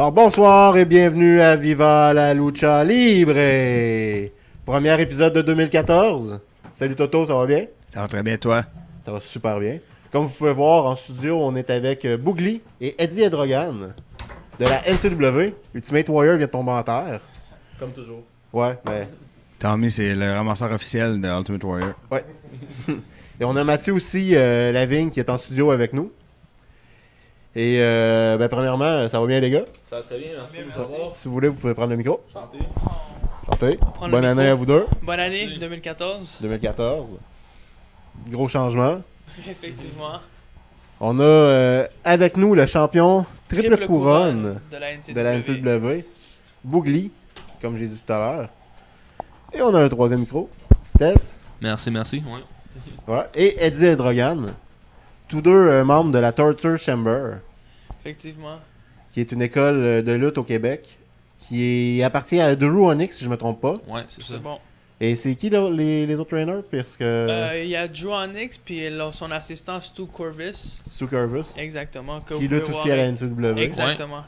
Alors bonsoir et bienvenue à Viva la Lucha Libre. Premier épisode de 2014. Salut Toto, ça va bien? Ça va très bien, toi? Ça va super bien. Comme vous pouvez voir, en studio, on est avec Boogly et Eddie Edrogan de la NCW. Ultimate Warrior vient de tomber en terre. Comme toujours. Ouais, mais... Tommy, c'est le ramasseur officiel de Ultimate Warrior. Ouais. Et on a Mathieu aussi, Lavigne, qui est en studio avec nous. Et premièrement, ça va bien les gars? Ça va très bien, merci de nous savoir. Si vous voulez, vous pouvez prendre le micro. Santé. Chantez. Prendre Bonne le année micro. à vous deux. Bonne année Merci. 2014. 2014. Gros changement. Effectivement. On a avec nous le champion triple couronne de la NCW. de la NCW, Boogly, comme j'ai dit tout à l'heure. Et on a un troisième micro, Tess. Merci. Ouais. Voilà. Et Eddie Edrogan. Tous deux membres de la Torture Chamber, Effectivement. qui est une école de lutte au Québec, qui appartient à Drew Onyx, si je me trompe pas. Ouais, c'est ça. C'est bon. Et c'est qui les autres trainers? Parce que Il y a Drew Onyx puis son assistant Stu Corvus. Sue Curvis, Exactement. Que qui vous lutte pouvez aussi voir à la NCW, Exactement.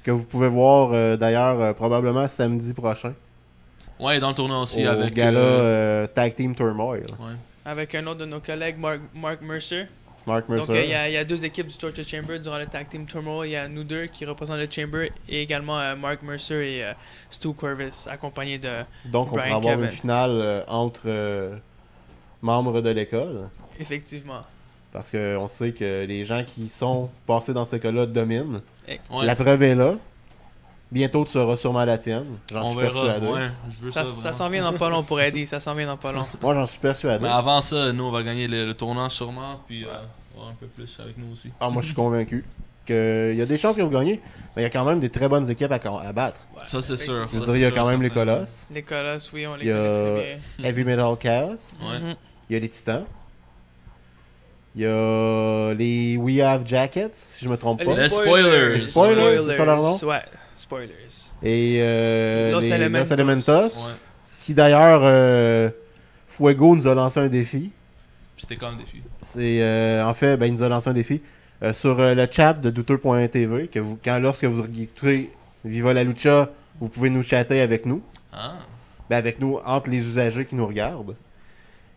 que vous pouvez voir d'ailleurs probablement samedi prochain. Ouais, dans le tournoi aussi Au avec. gala Tag Team Turmoil. Ouais. Avec un autre de nos collègues, Mark Mercer. Mark Donc Mercer. il y a deux équipes du Torture Chamber durant le Tag Team Turmoil. Il y a nous deux qui représentent le Chamber et également Mark Mercer et Stu Corvus, accompagnés de... Donc on pourra Brian avoir Kevin. une finale entre membres de l'école. Effectivement. Parce qu'on sait que les gens qui sont passés dans ces cas-là dominent. Ouais. La preuve est là. Bientôt tu seras sûrement la tienne. J'en On suis verra. persuadé. Ouais, je veux ça. Ça vraiment. s'en vient dans pas long pour Eddie. Ça s'en vient dans pas long. Moi j'en suis persuadé. Mais avant ça, nous, on va gagner le tournoi sûrement. Puis voir un peu plus avec nous aussi. Ah, moi je suis convaincu qu'il y a des chances qu'ils vont gagner. Mais il y a quand même des très bonnes équipes à battre. Ça, c'est sûr. Je veux Ça, dire, il y a c'est quand sûr, même les certain. Colosses. Les Colosses, oui, on les Il y a- connaît très bien. Heavy Metal Chaos. Ouais. Mhm. Il y a les Titans. Il y a les We Have Jackets, si je me trompe pas. Les Spoilers. Spoilers, c'est ça leur nom? Ouais, spoilers. Et Los les Elementos. Los Elementos. Ouais. Qui d'ailleurs, Fuego nous a lancé un défi. Puis c'était quand le défi? C'est en fait, il nous a lancé un défi sur le chat de douteux.tv que lorsque vous écoutez Viva la Lucha, vous pouvez nous chatter avec nous. Ah. Avec nous, entre les usagers qui nous regardent.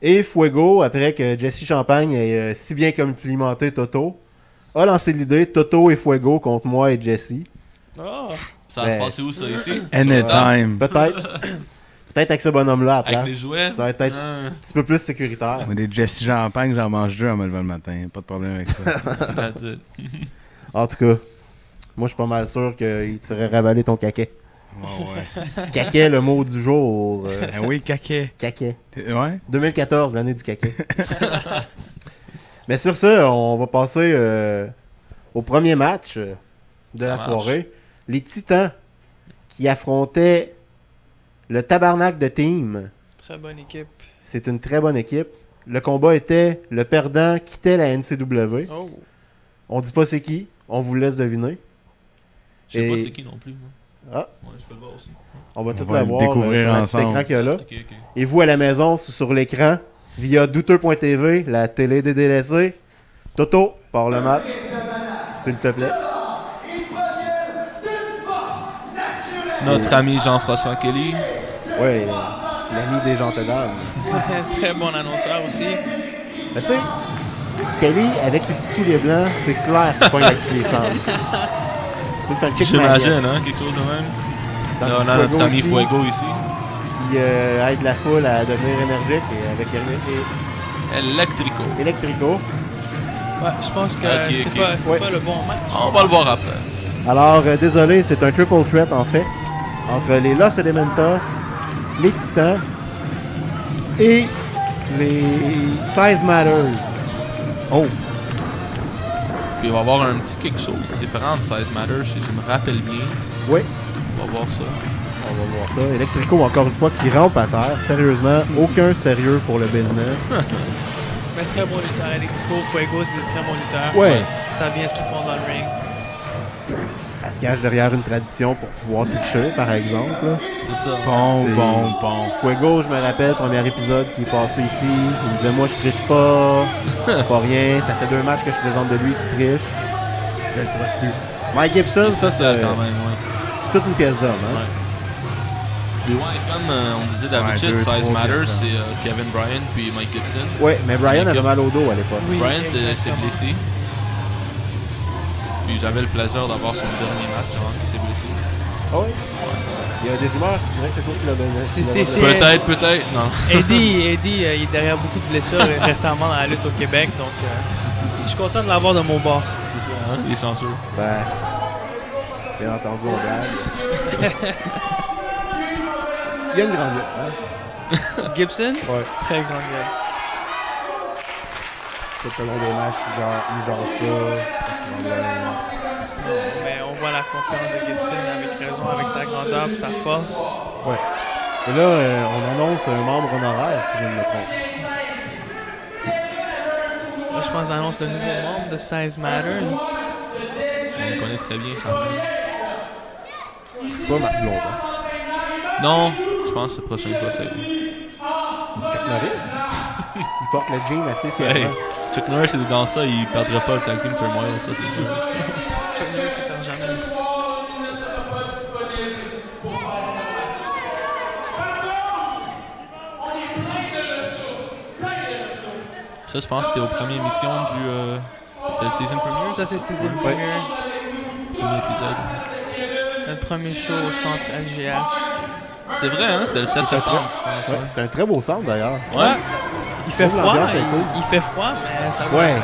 Et Fuego, après que Jesse Champagne ait si bien complimenté Toto, a lancé l'idée Toto et Fuego contre moi et Jesse. Oh, Ça va se Ben, passer où, ça, ici? Anytime. Peut-être avec ce bonhomme-là à la Avec place. les jouets? Ça va être Ah, un petit peu plus sécuritaire. Moi, des Jesse Champagne, j'en mange deux en me levant le matin. Pas de problème avec ça. that's it. En tout cas, moi je suis pas mal sûr qu'il te ferait ravaler ton caquet. Ouais. Caquet, le mot du jour. Ah oui, caquet. Caquet. Ouais? 2014, l'année du caquet. Mais sur ça, on va passer au premier match de la Ça soirée. Les Titans qui affrontaient le Tabarnak de Team. très bonne équipe. C'est une très bonne équipe. Le combat était le perdant quittait la NCW. Oh, On dit pas c'est qui, on vous laisse deviner. Je sais pas Et- c'est qui non plus. Moi. Ah. Ouais, je peux le voir aussi. On va On tout va la le voir découvrir sur le petit ensemble. écran qu'il y a là. Ok. Et vous à la maison, sur l'écran, via douteux.tv, la télé des délaissés. Toto, par le match, s'il te plaît. Notre ami Jean-François Kelly. Oui, l'ami des gens dames. très bon annonceur aussi. Mais tu sais, Kelly, avec ses petits souliers blancs, c'est clair qu'il pogne avec les femmes. C'est un chick J'imagine, magnet. hein, quelque chose de même. Tandis Là, on que a notre Fuego ami aussi, Fuego ici. qui aide la foule à devenir énergique et avec Electrico. Electrico. Ouais, je pense que Ok, c'est ok. pas, Ouais. pas le bon match. On va le voir après. Alors, désolé, c'est un triple threat en fait, entre les Los Elementos, les Titans et les Size Matters. Oh, Puis il va y avoir un petit quelque chose différent de Size Matter, si je me rappelle bien. oui, On va voir ça. on va voir ça. Electrico, encore une fois, qui rampe à terre. Sérieusement, aucun sérieux pour le business. Mais très bon lutteur. Electrico, Fuego, c'est des très bons lutteurs. Ouais. Ils savent bien ce qu'ils font dans le ring. Ça se cache derrière une tradition pour pouvoir tricher, par exemple. là. C'est ça. Bon, C'est- bon. Fuego, je me rappelle, premier épisode qui est passé ici. Il me disait, moi, je triche pas. Pas rien. Ça fait 2 matchs que je présente de lui qui triche. Je le triche plus. Mike Gibson, ça, c'est quand même, ouais. c'est toute une pièce d'homme. Hein? Ouais. Puis ouais, comme on disait d'habitude, Ouais, 2, Size 3 Matters, pièces, c'est Kevin Bryant puis Mike Gibson. Ouais, mais Brian avait mal au dos à l'époque. Oui, Bryant s'est exactement. blessé. Puis j'avais le plaisir d'avoir son dernier match avant qu'il s'est blessé. Ah oui? Il y a des rumeurs qui diraient que c'est toi qui l'as donné. C'est- Peut-être, non. Eddie, il est derrière beaucoup de blessures récemment dans la lutte au Québec, donc je suis content de l'avoir de mon bord. C'est ça, hein? Il est chanceux. Ben, bien entendu, on blague. Il y a une grande lutte, hein? Gibson, Ouais. très grande gueule. Tout le long des matchs, il genre ça. Mais on voit la confiance de Gibson avec raison, avec sa grandeur et sa force. Ouais. Et là, on annonce un membre honoraire, si je ne me trompe. Là, je pense qu'on annonce le nouveau membre de Size Matters. On le connaît très bien quand même. C'est pas Marc Blondin. Non, je pense que le prochain fois, c'est lui. Chuck Norris. Il porte le jean assez Hey, fièrement. Chuck Norris est dans ça, il perdra pas le Tag Team Turmoil, ça c'est sûr. Chuck Norris ne perd jamais. Ça, je pense que c'était aux premières émissions du. C'est le season premiere? Ça, c'est season Ouais. premiere. Premier épisode. Notre premier show au centre LGH. C'est vrai, hein? C'était le 7 septembre, je pense. Ouais, c'est un très beau centre d'ailleurs. Ouais. Il fait Trouve froid, l'ambiance est cool. il fait froid, mais ça va. Ouais.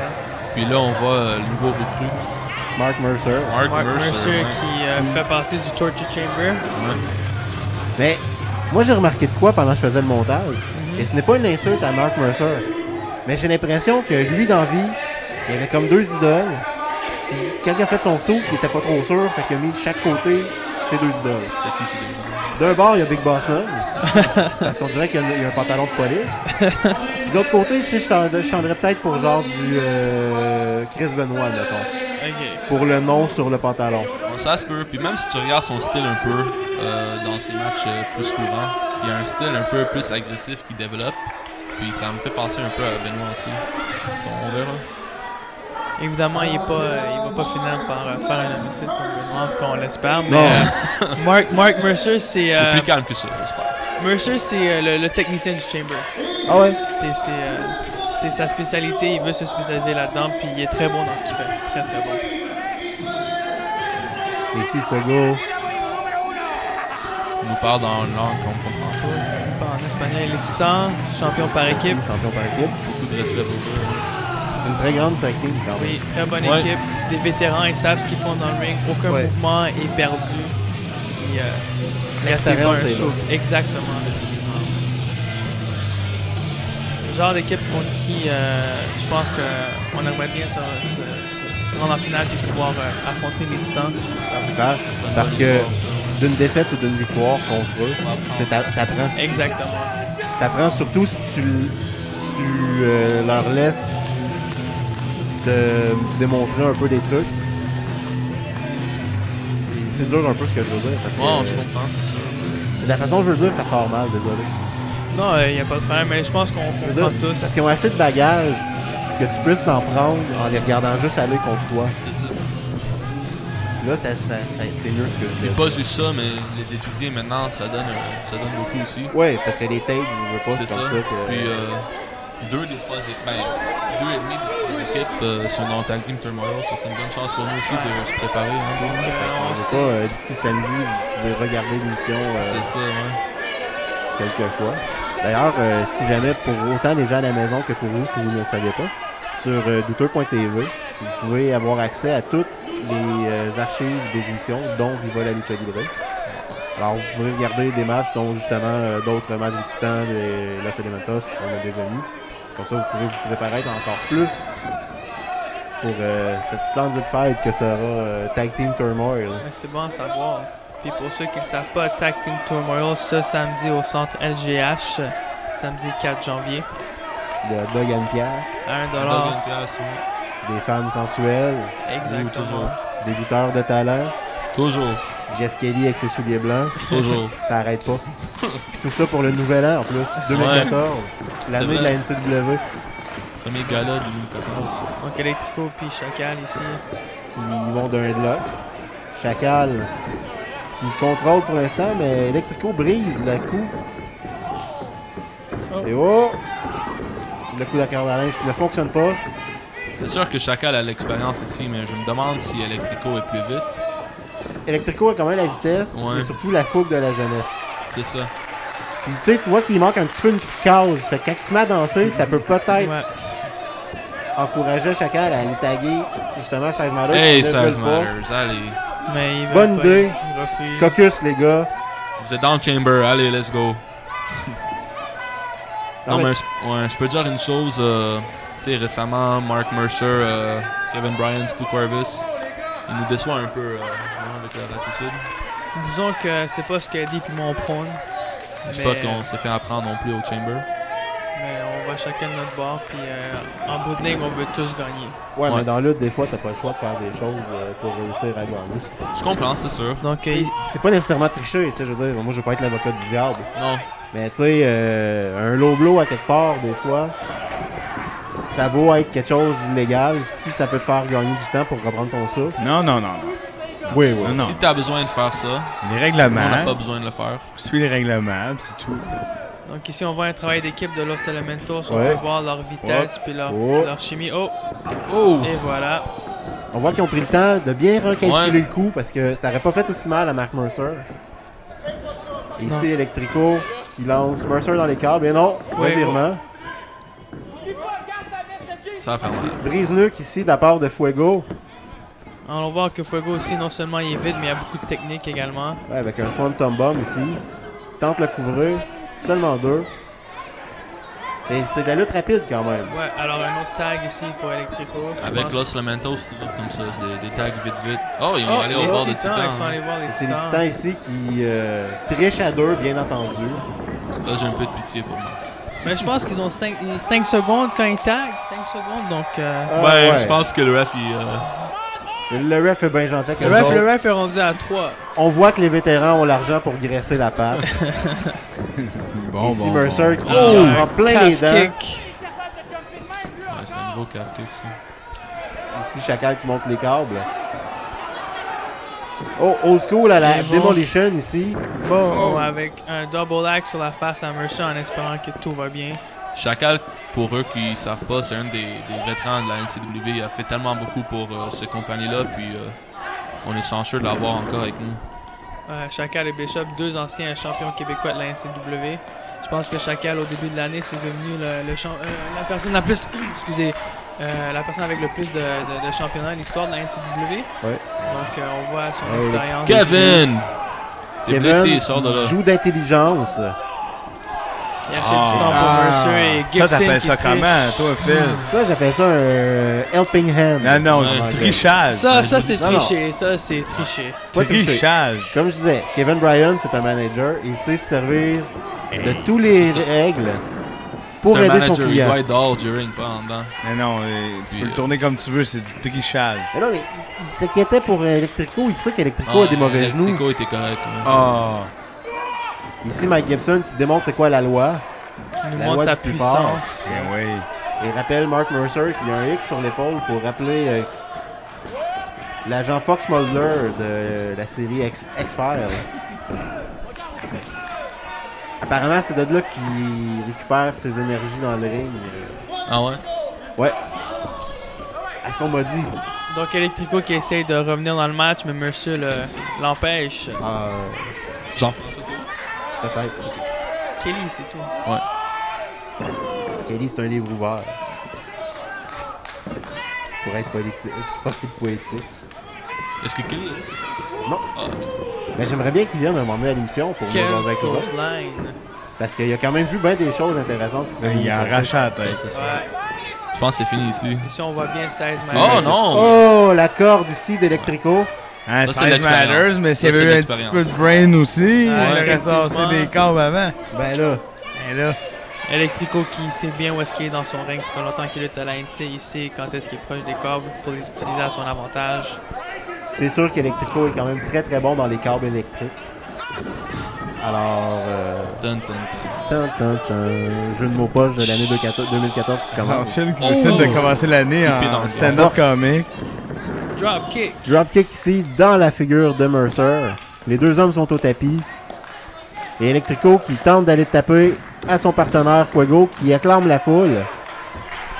Puis là, on voit le nouveau recrue. Mark Mercer. Mark Mercer ouais. qui fait partie du Torture Chamber. Ouais. Mais moi, j'ai remarqué de quoi pendant que je faisais le montage. Et ce n'est pas une insulte à Mark Mercer. Mais j'ai l'impression que lui, dans la vie, il y avait comme deux idoles. Puis quand il a fait son saut, il était pas trop sûr, fait qu'il a mis de chaque côté ses deux idoles. C'est qui ces deux gens? D'un bord, il y a Big Boss Man, parce qu'on dirait qu'il y a un pantalon de police. Puis de l'autre côté, je chanterais peut-être pour genre du Chris Benoit, mettons. Ok. Pour le nom sur le pantalon. Bon, ça se peut. Puis même si tu regardes son style un peu dans ses matchs plus courants, il y a un style un peu plus agressif qui développe. Puis ça me fait penser un peu à Benoit aussi. On verra. Évidemment, il va pas finir par faire un homicide comme Benoit, en tout cas on l'espère. Mais Non. Mark Mercer, c'est Il est plus calme que ça, j'espère. Mercer, c'est le technicien du Chamber. Ah ouais? C'est sa spécialité, il veut se spécialiser là-dedans, puis il est très bon dans ce qu'il fait. Très très bon. Ici, Fuego. Il nous parle dans une langue qu'on ne comprend pas. Il parle en espagnol, les Titans, champion par équipe. Champion par équipe. Beaucoup de respect pour eux. C'est une très grande tag team quand même. Oui, très bonne Ouais. équipe. Des vétérans, ils savent ce qu'ils font dans le ring. Aucun Ouais. mouvement est perdu. Puis, gaspille pas L'expérience un est là. souffle. Exactement. Le genre d'équipe contre qui je pense qu'on aimerait bien se rendre en finale et pouvoir affronter les Titans. Parce, Ce serait une parce bonne que histoire, ça. d'une défaite ou d'une victoire contre eux, c'est t'apprends. Exactement. T'apprends surtout si tu leur laisses de démontrer un peu des trucs. C'est dur un peu ce que je veux dire. Parce que, Bon, je comprends, c'est sûr. c'est la façon que je veux dire que ça sort mal, désolé. Non, il n'y a pas de problème, mais je pense qu'on Je veux comprend dire, tous. Parce qu'ils ont assez de bagages que tu puisses t'en prendre en les regardant juste aller contre toi. C'est ça. Là, c'est mieux ce que je Et veux pas dire. juste ça, mais les étudier maintenant, ça donne beaucoup aussi. Ouais, parce que les tapes, je veux pas, C'est c'est ça. comme ça que... Puis deux des trois équipes, deux et demi des trois équipes sont dans le Tag Team Turmoil. Ça, c'est une bonne chance pour nous aussi de se préparer. Hein, Donc, on on veut sait- pas, d'ici samedi, vous pouvez regarder l'émission c'est ça, ouais. quelques fois. D'ailleurs, si jamais, pour autant les gens à la maison que pour vous, si vous ne le saviez pas, sur douteux.tv, vous pouvez avoir accès à toutes les archives des émissions, dont Viva la Lucha Libre. Alors, vous pouvez regarder des matchs, dont justement d'autres matchs des Titans, de Los Elementos, qu'on a déjà mis. Comme ça, vous pouvez vous préparer encore plus pour cette splendide fête que sera Tag Team Turmoil. Mais c'est bon à savoir. Puis pour ceux qui ne le savent pas, Tag Team Turmoil, ce samedi au centre LGH, samedi 4 janvier, De Dog and Pias, à 1$. Une pièce, ouais. des femmes sensuelles, Exactement. toujours. des lutteurs de talent, Toujours, Jeff Kelly avec ses souliers blancs, toujours. ça arrête pas. Puis tout ça pour le nouvel an en plus, 2014, l'année C'est de la vrai. NCW, Premier gala de 2014. Donc Electrico puis Chacal ici. qui vont d'un bloc. Chacal qui contrôle pour l'instant, mais Electrico brise le coup. Oh. Et oh! Le coup de la corde à linge qui ne fonctionne pas. C'est sûr que Chacal a l'expérience ici, mais je me demande si Electrico est plus vite. Electrico a quand même la vitesse, Ouais. et surtout la fougue de la jeunesse. C'est ça. Puis tu sais, tu vois qu'il manque un petit peu une petite case. Fait que quand il se met à danser, ça peut peut-être Ouais. encourager Chacal à aller taguer justement 16 Matters. Hey, Ils ne 16 veulent pas. Matters, allez. Mais il veut Bonne pas, idée. Il refuse. Caucus, les gars. Vous êtes dans le chamber, allez, let's go. Non, mais je peux dire une chose. Tu sais, récemment, Mark Mercer, Kevin Bryant, Stu Corvus, il nous déçoit un peu avec leur attitude. Disons que c'est pas ce que Deep et mon prône. Je sais Mais- pas qu'on s'est fait apprendre non plus au chamber. Mais on va chacun de notre bord, puis en bout de ligne, on veut tous gagner. Ouais, Ouais. mais dans l'autre, des fois, t'as pas le choix de faire des choses pour réussir à gagner. Je comprends, c'est sûr. Donc, C'est pas nécessairement tricher, tu sais, je veux dire, moi je veux pas être l'avocat du diable. Non, Mais tu sais, un low blow à quelque part, des fois, ça vaut être quelque chose d'illégal si ça peut te faire gagner du temps pour reprendre ton souffle. Non. Oui, oui. Non. si t'as besoin de faire ça, Les on n'a règlements. pas besoin de le faire. Suis les règlements, pis c'est tout. donc ici, on voit un travail d'équipe de Los Elementos. On Ouais. peut voir leur vitesse, puis leur, Oh. leur chimie. Oh! Oh! Et voilà. On voit qu'ils ont pris le temps de bien recalculer Ouais. le coup parce que ça aurait pas fait aussi mal à Mark Mercer. Et ici, Electrico qui lance Mercer dans les câbles. Et non, Ouais, revirement. Ça va faire ça. Brise-nuque ici de la part de Fuego. On va voir que Fuego aussi, non seulement il est vite, mais il y a beaucoup de technique également. Ouais, avec un Swanton Bomb ici. Tente le couvrir. Seulement 2. Et c'est de la lutte rapide quand même. Ouais, alors un autre tag ici pour Electrico. Je Avec pense- Los Lamentos, c'est toujours comme ça, c'est des tags vite. Oh, ils ont allé les au bord de Titans, Titan. Ils sont allés voir les C'est les Titans. Titans ici qui trichent à 2, bien entendu. Là, j'ai un peu de pitié pour moi. Mais je pense qu'ils ont 5 secondes quand ils taguent. 5 secondes, donc... Ah, Ouais, je pense que le ref, Le ref est bien gentil avec Le eux ref, autres. le ref est rendu à 3. On voit que les vétérans ont l'argent pour graisser la patte. Bon, Ici, bon, Mercer bon. qui Oh! en plein les Calf dents. kick. Ouais, c'est un gros calf kick, ça. Ici, Chacal qui monte les câbles. Oh, old school à la C'est bon. Demolition ici. Bon, avec un double axe sur la face à Mercer en espérant que tout va bien. Chacal, pour eux qui ne savent pas, c'est un des vétérans de la NCW. Il a fait tellement beaucoup pour cette compagnie-là, puis on est chanceux de l'avoir encore avec nous. Chacal et Bishop, 2 anciens champions québécois de la NCW. Je pense que Chacal, au début de l'année, c'est devenu la personne la plus... excusez, la personne avec le plus de championnats de l'histoire de la NCW. Ouais. Donc, on voit son Ouais, expérience. Kevin! T'es Kevin blessé, il sort de là. joue d'intelligence. Il achète du temps pour Mercer et Ça, Gibson t'appelles qui ça triche. comment, toi, Phil? Ça, j'appelle ça un helping hand. Non, Ouais. du Ok. trichage. Ça, c'est Non, non. triché. Ça, c'est triché. pas tricher. Trichage. Comme je disais, Kevin Bryan, c'est un manager. Il sait se servir de tous les C'est ça. règles pour C'est un aider son manager, il client. doit être dehors du ring, pas en dedans. Mais non, tu Puis, peux le tourner comme tu veux, c'est du trichage. Mais non, mais il s'inquiétait pour Electrico. Il sait qu'Electrico a des mauvais genoux. Electrico était correct. Ouais. Ah. Ici, Mike Gibson qui démontre c'est quoi la loi. Qui nous La montre loi sa du plus fort. puissance. Ben oui. Et rappelle Mark Mercer qui a un X sur l'épaule pour rappeler l'agent Fox Mulder de la série X-Files. Apparemment, c'est de là qu'il récupère ses énergies dans le ring. Ah ouais? Ouais. À ce qu'on m'a dit. Donc, Electrico qui essaye de revenir dans le match, mais Mercer l'empêche. Jean-François. Peut-être. Kelly, c'est tout. Ouais. Kelly, c'est un livre ouvert. Pour être politique, pour être poétique. Est-ce que Kelly est là? Non. Ah, ok. Mais j'aimerais bien qu'il vienne un moment à l'émission pour nous Quelle jaser avec nous autres. grosse line. Parce qu'il a quand même vu bien des choses intéressantes. Il a arraché la Ça, tête. c'est ça. Ouais. Je pense que c'est fini ici. Ici, on voit bien 16 Oh matchs. non! Oh, la corde ici d'Electrico. Hein, Ça, c'est 16 l'expérience. matters, mais s'il y Ça, avait c'est eu un petit peu l'expérience. de brain aussi, il aurait effectivement. tassé des câbles avant. Ben là, Et là, Electrico qui sait bien où est-ce qu'il est dans son ring. Ça fait longtemps qu'il est à la NC. Il sait quand est-ce qu'il est proche des câbles pour les utiliser à son avantage. c'est sûr qu'Electrico est quand même très très bon dans les câbles électriques. Alors, Dun, dun, dun. jeu de mots poche de l'année 2014 qui un commence. film qui Oh! décide de commencer l'année Épée dans en le stand-up bras. comique. Dropkick. Dropkick ici dans la figure de Mercer. Les deux hommes sont au tapis. Et Electrico qui tente d'aller taper à son partenaire Fuego qui acclame la foule.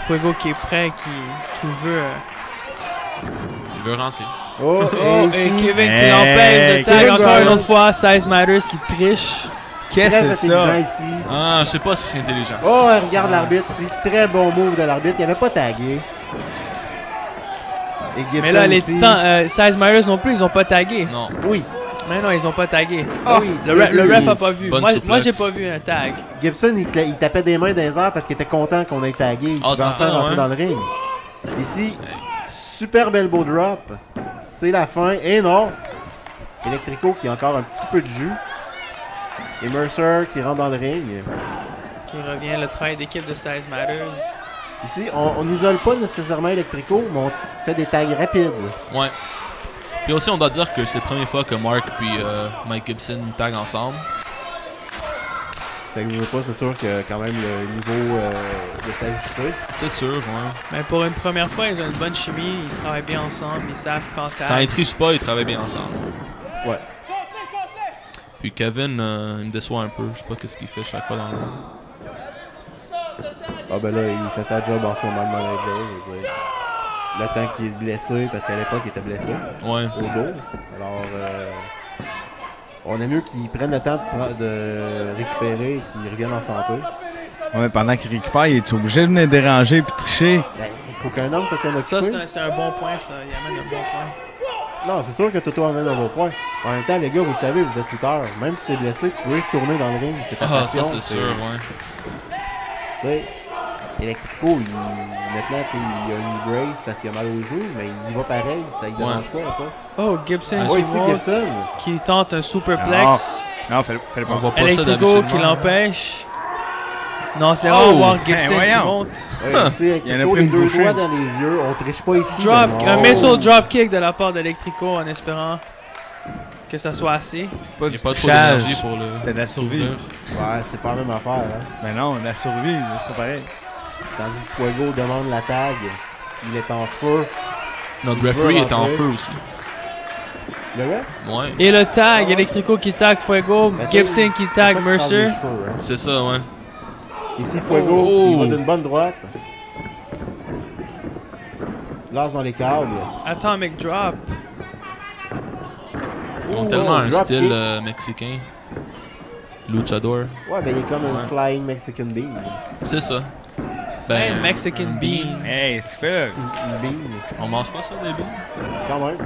Fuego qui est prêt, qui veut... Il veut rentrer. Oh, Oh, et ici, Kevin qui l'empêche de tag Kevin encore Bryan. une fois. Size Matters qui triche. Qu'est-ce très que c'est ça? intelligent ici. Ah, je sais pas si c'est intelligent. Oh, regarde l'arbitre ici. Très bon move de l'arbitre. Il avait pas tagué. Et Gibson Mais là, les ici. Titans, Size Matters non plus, ils ont pas tagué. Non. Oui. Mais non, ils ont pas tagué. Ah oui, tu Le, l'as le vu. ref a pas vu. Bonne Moi, suplex. j'ai pas vu un tag. Gibson, il tapait des mains dans les airs parce qu'il était content qu'on ait tagué. Il Ah, pouvait c'est enfin ça, rentrer ouais. dans le ring. Ici, super bel beau drop. C'est la fin. Et non. Electrico qui a encore un petit peu de jus. Et Mercer qui rentre dans le ring. Qui revient le travail d'équipe de Size Matters. Ici, on n'isole pas nécessairement Electrico, mais on fait des tags rapides. Ouais. Puis aussi, on doit dire que c'est la première fois que Mark puis Mike Gibson taguent ensemble. Fait que je veux pas, c'est sûr que quand même le niveau de s'ajuster. C'est sûr, ouais. Mais pour une première fois, ils ont une bonne chimie. Ils travaillent bien ensemble. Ils savent quand Quand tag. ils trichent pas, ils travaillent bien ensemble. Ouais. Puis Kevin, il me déçoit un peu. Je sais pas qu'est-ce qu'il fait chaque fois dans le... Ah ben là, il fait sa job en ce moment de manager, je veux dire. Le temps qu'il est blessé, parce qu'à l'époque il était blessé Ouais. au dos. Alors on a mieux qu'il prenne le temps de récupérer et qu'il revienne en santé. Ouais, pendant qu'il récupère, il est obligé de venir déranger puis tricher. Ben, il faut qu'un homme se tienne Ça, occupé. c'est un bon point, ça. Il amène un bon point. Non, c'est sûr que Toto amène un bon point. En même temps, les gars, vous le savez, vous êtes lutteurs. Même si t'es blessé, tu veux y retourner dans le ring. C'est ta Ah, passion. ça, c'est sûr, ouais. Tu sais, Electrico, maintenant, tu sais, il a une brace parce qu'il a mal aux genoux, mais il y va pareil. Ça ne dérange pas, ça. Oh, Gibson Ah, qui ici, monte, Gibson. qui tente un superplex. Non, fallait On pas. voit pas ça Electrico d'habitude. qui l'empêche. Non, c'est Oh! rare de voir Gibson Ben, qui voyons. monte. Ouais, ici, Il y en a Electrico, pris les une deux bouchée. doigts dans les yeux. On triche pas ici. Drop, mais un non. missile dropkick de la part d'Electrico en espérant que ça soit assez. C'est pas Il du n'y a pas trop trichage. d'énergie pour le... C'était de la survie. l'ouvrir. Ouais, c'est pas la même affaire. Hein. Ben non, de la survie, c'est pas pareil. Tandis que Fuego demande la tag. Il est en feu. Notre Il veut referee est en rentrer. feu aussi. Le ref? Ouais. Et le tag, Electrico qui tag Fuego, Ben, ça, Gibson qui c'est ça tag qui sort des Mercer. cheveux, hein. C'est ça, ouais. Ici, Fuego, Oh. il va d'une bonne droite. Lance dans les câbles. Atomic drop. Ils ont Oh, tellement un drop style kick. mexicain. Luchador. Ouais, ben il est comme un Ouais. flying Mexican bean. C'est ça. Hey, Mexican un bean. Hey, c'est fait là. Une bean, On mange pas ça, des beans? quand même.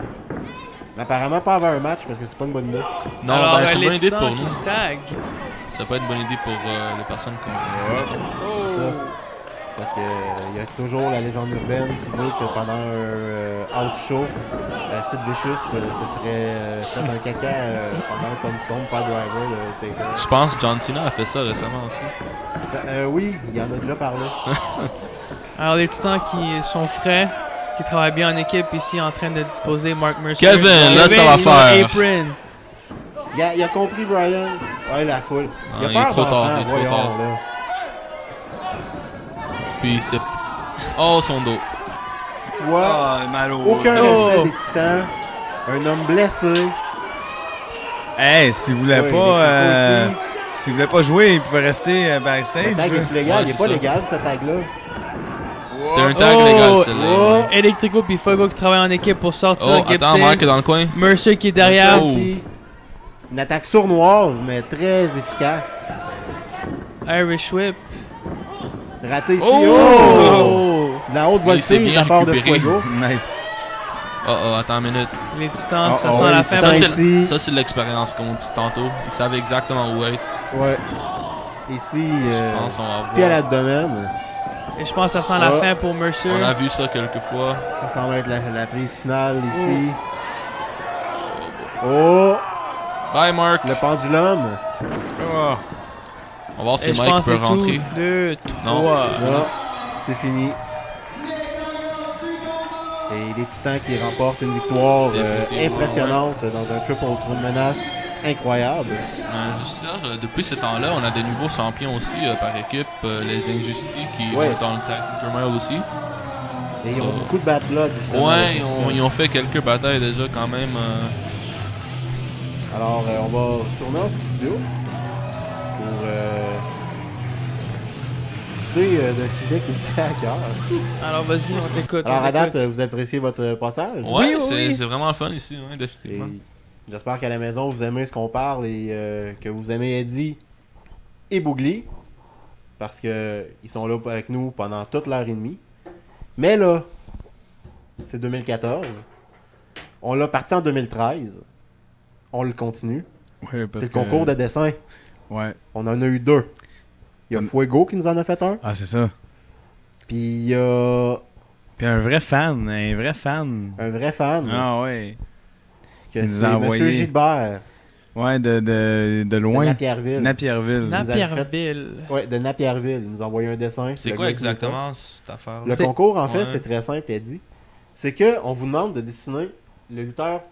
Mais apparemment pas avant un match parce que c'est pas une bonne idée. Non, Alors, ben c'est une les bonne idée Titans pour qui nous. se tag. Ça peut être une bonne idée pour les personnes qui ont... Ça. Parce que il y a toujours la légende urbaine qui veut que pendant un house show, Sid Vicious se serait fait un caca pendant un tombstone par driver de Taker. Je pense que John Cena a fait ça récemment aussi. Oui, il y en a déjà parlé. Alors, les Titans qui sont frais, qui travaillent bien en équipe ici en train de disposer Mark Mercer. Kevin, là, ça va il a faire. apron. Il a compris, Brian. Ouais, la foule. Ah, il est trop tard, il est trop tard. Là. Puis c'est... Oh, son dos. Tu vois, Ah, mal au. aucun Oh. respect des Titans. Un homme blessé. Hey, s'il voulait Ouais, pas. Electrico S'il voulait pas jouer, il pouvait rester backstage. Le tag là. est-tu légal? Ouais, il est c'est pas ça. légal, ce tag-là. C'était un tag Oh, légal, celle-là. oh. Electrico puis Fuego qui travaillent en équipe pour sortir Oh, attends, Gibson. Mark est dans le coin. Mercer qui est derrière. Oh. Ici. Une attaque sournoise, mais très efficace. Irish whip. Raté ici. Oh! Oh! De la haute Il s'est voltige de bien la part de récupéré. Fuego. Nice. Oh, attends une minute. Les Titans, ça Oh, sent oh, la les fin. Titans. Ça, ici. c'est de l'expérience, comme on dit tantôt. Ils savaient exactement où être. Ouais. Ici, Je pense qu'on va pied à voir. l'abdomen. Et je pense que ça sent la Oh. fin pour Mercer. On a vu ça quelques fois. Ça semble être la prise finale ici. Oh! Bye, Mark. Le pendulum. Oh. On va voir si Et je Mike pense que peut c'est tout. rentrer. 2, Non. 3. Là, c'est fini. Et les Titans qui remportent une victoire Définitivement, impressionnante dans un triple de menace incroyable. Juste là, depuis ce temps-là, on a des nouveaux champions aussi par équipe. Les Injustices qui Ouais. sont dans le tag turmoil aussi. Et ils ont beaucoup de bad blood, justement. Ouais, ils ont fait quelques batailles déjà quand même. Alors, on va retourner en studio pour discuter d'un sujet qui me tient à cœur. Alors vas-y, on t'écoute. Alors, on à date, t'écoute. vous appréciez votre passage? Ouais, oui. c'est vraiment le fun ici, ouais, Et définitivement. j'espère qu'à la maison, vous aimez ce qu'on parle et que vous aimez Eddie et Bougli. Parce que ils sont là avec nous pendant toute l'heure et demie. Mais là, c'est 2014. On l'a parti en 2013. On le continue. Ouais, parce C'est le concours de dessin. Ouais. On en a eu 2. Il y a Fuego qui nous en a fait un. Ah, c'est ça. Puis il y a Puis un vrai fan. Un vrai fan. un vrai fan. Ah, ouais. Que il nous c'est a Monsieur envoyé. Gilbert Ouais, de de loin. Napierville. Napierville. nous avez Napierville. Ouais, de Napierville. Il nous a envoyé un dessin. C'est Le quoi gars qui nous exactement cette affaire? Le concours, en fait, Ouais. c'est très simple, Eddie. C'est que on vous demande de dessiner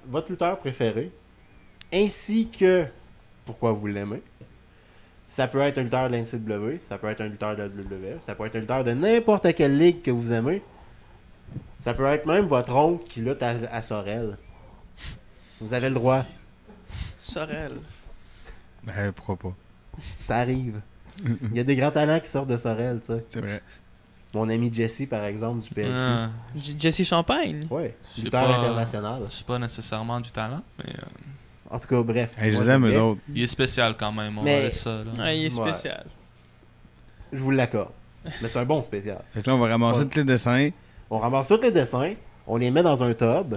votre lutteur préféré, ainsi que pourquoi vous l'aimez. Ça peut être un lutteur de la NCW, ça peut être un lutteur de la WWE, ça peut être un lutteur de n'importe quelle ligue que vous aimez. Ça peut être même votre oncle qui lutte à Sorel. Vous avez le droit. Sorel. Ben, pourquoi pas. Ça arrive. Il y a des grands talents qui sortent de Sorel, tu sais. C'est vrai. Mon ami Jesse, par exemple, du PLQ. Ah, Jesse Champagne. Ouais, Je sais lutteur pas. international. c'est pas nécessairement du talent, mais En tout cas, bref. Hey, je moi, les aime, j'aime eux bien. autres. il est spécial quand même. On Mais- laisse ça. Là. Ouais, il est Ouais. spécial. Je vous l'accorde. Mais c'est un bon spécial. Fait que là, on va ramasser Ouais. tous les dessins. On ramasse tous les dessins, on les met dans un tub.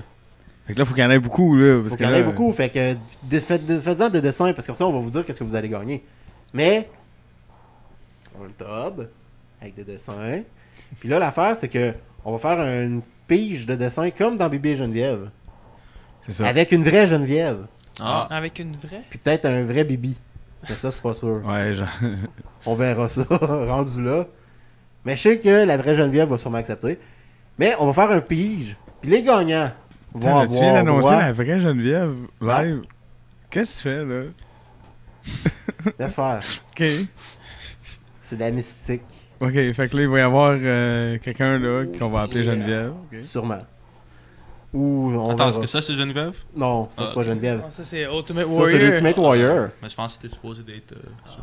Fait que là, faut qu'il y en ait beaucoup, là. Parce Faut que qu'il y en ait là, beaucoup, fait que faites-en des dessins, parce que comme ça, on va vous dire qu'est-ce que vous allez gagner. Mais, on a le tub, avec des dessins. Puis là, l'affaire, c'est que on va faire une pige de dessins comme dans Bibi et Geneviève. C'est ça. Avec une vraie Geneviève. Ah, Avec une vraie. Puis peut-être un vrai Bibi. Mais ça, c'est pas sûr. Ouais, genre. On verra ça, rendu là. Mais je sais que la vraie Geneviève va sûrement accepter. Mais on va faire un pige. Puis les gagnants vont Attends, là, tu viens avoir d'annoncer droit... la vraie Geneviève live. Qu'est-ce que tu fais, là? Laisse faire. Ok. C'est de la mystique. Ok, fait que là, il va y avoir quelqu'un, là, qu'on va appeler Yeah. Geneviève. Ok. Sûrement. Ou on attends, verra. est-ce que ça c'est Geneviève? Non, ça c'est Ah, pas ok. Geneviève. Ça, c'est Ultimate Ça, c'est Warrior. l'Ultimate Warrior. Mais je pense que c'était supposé d'être.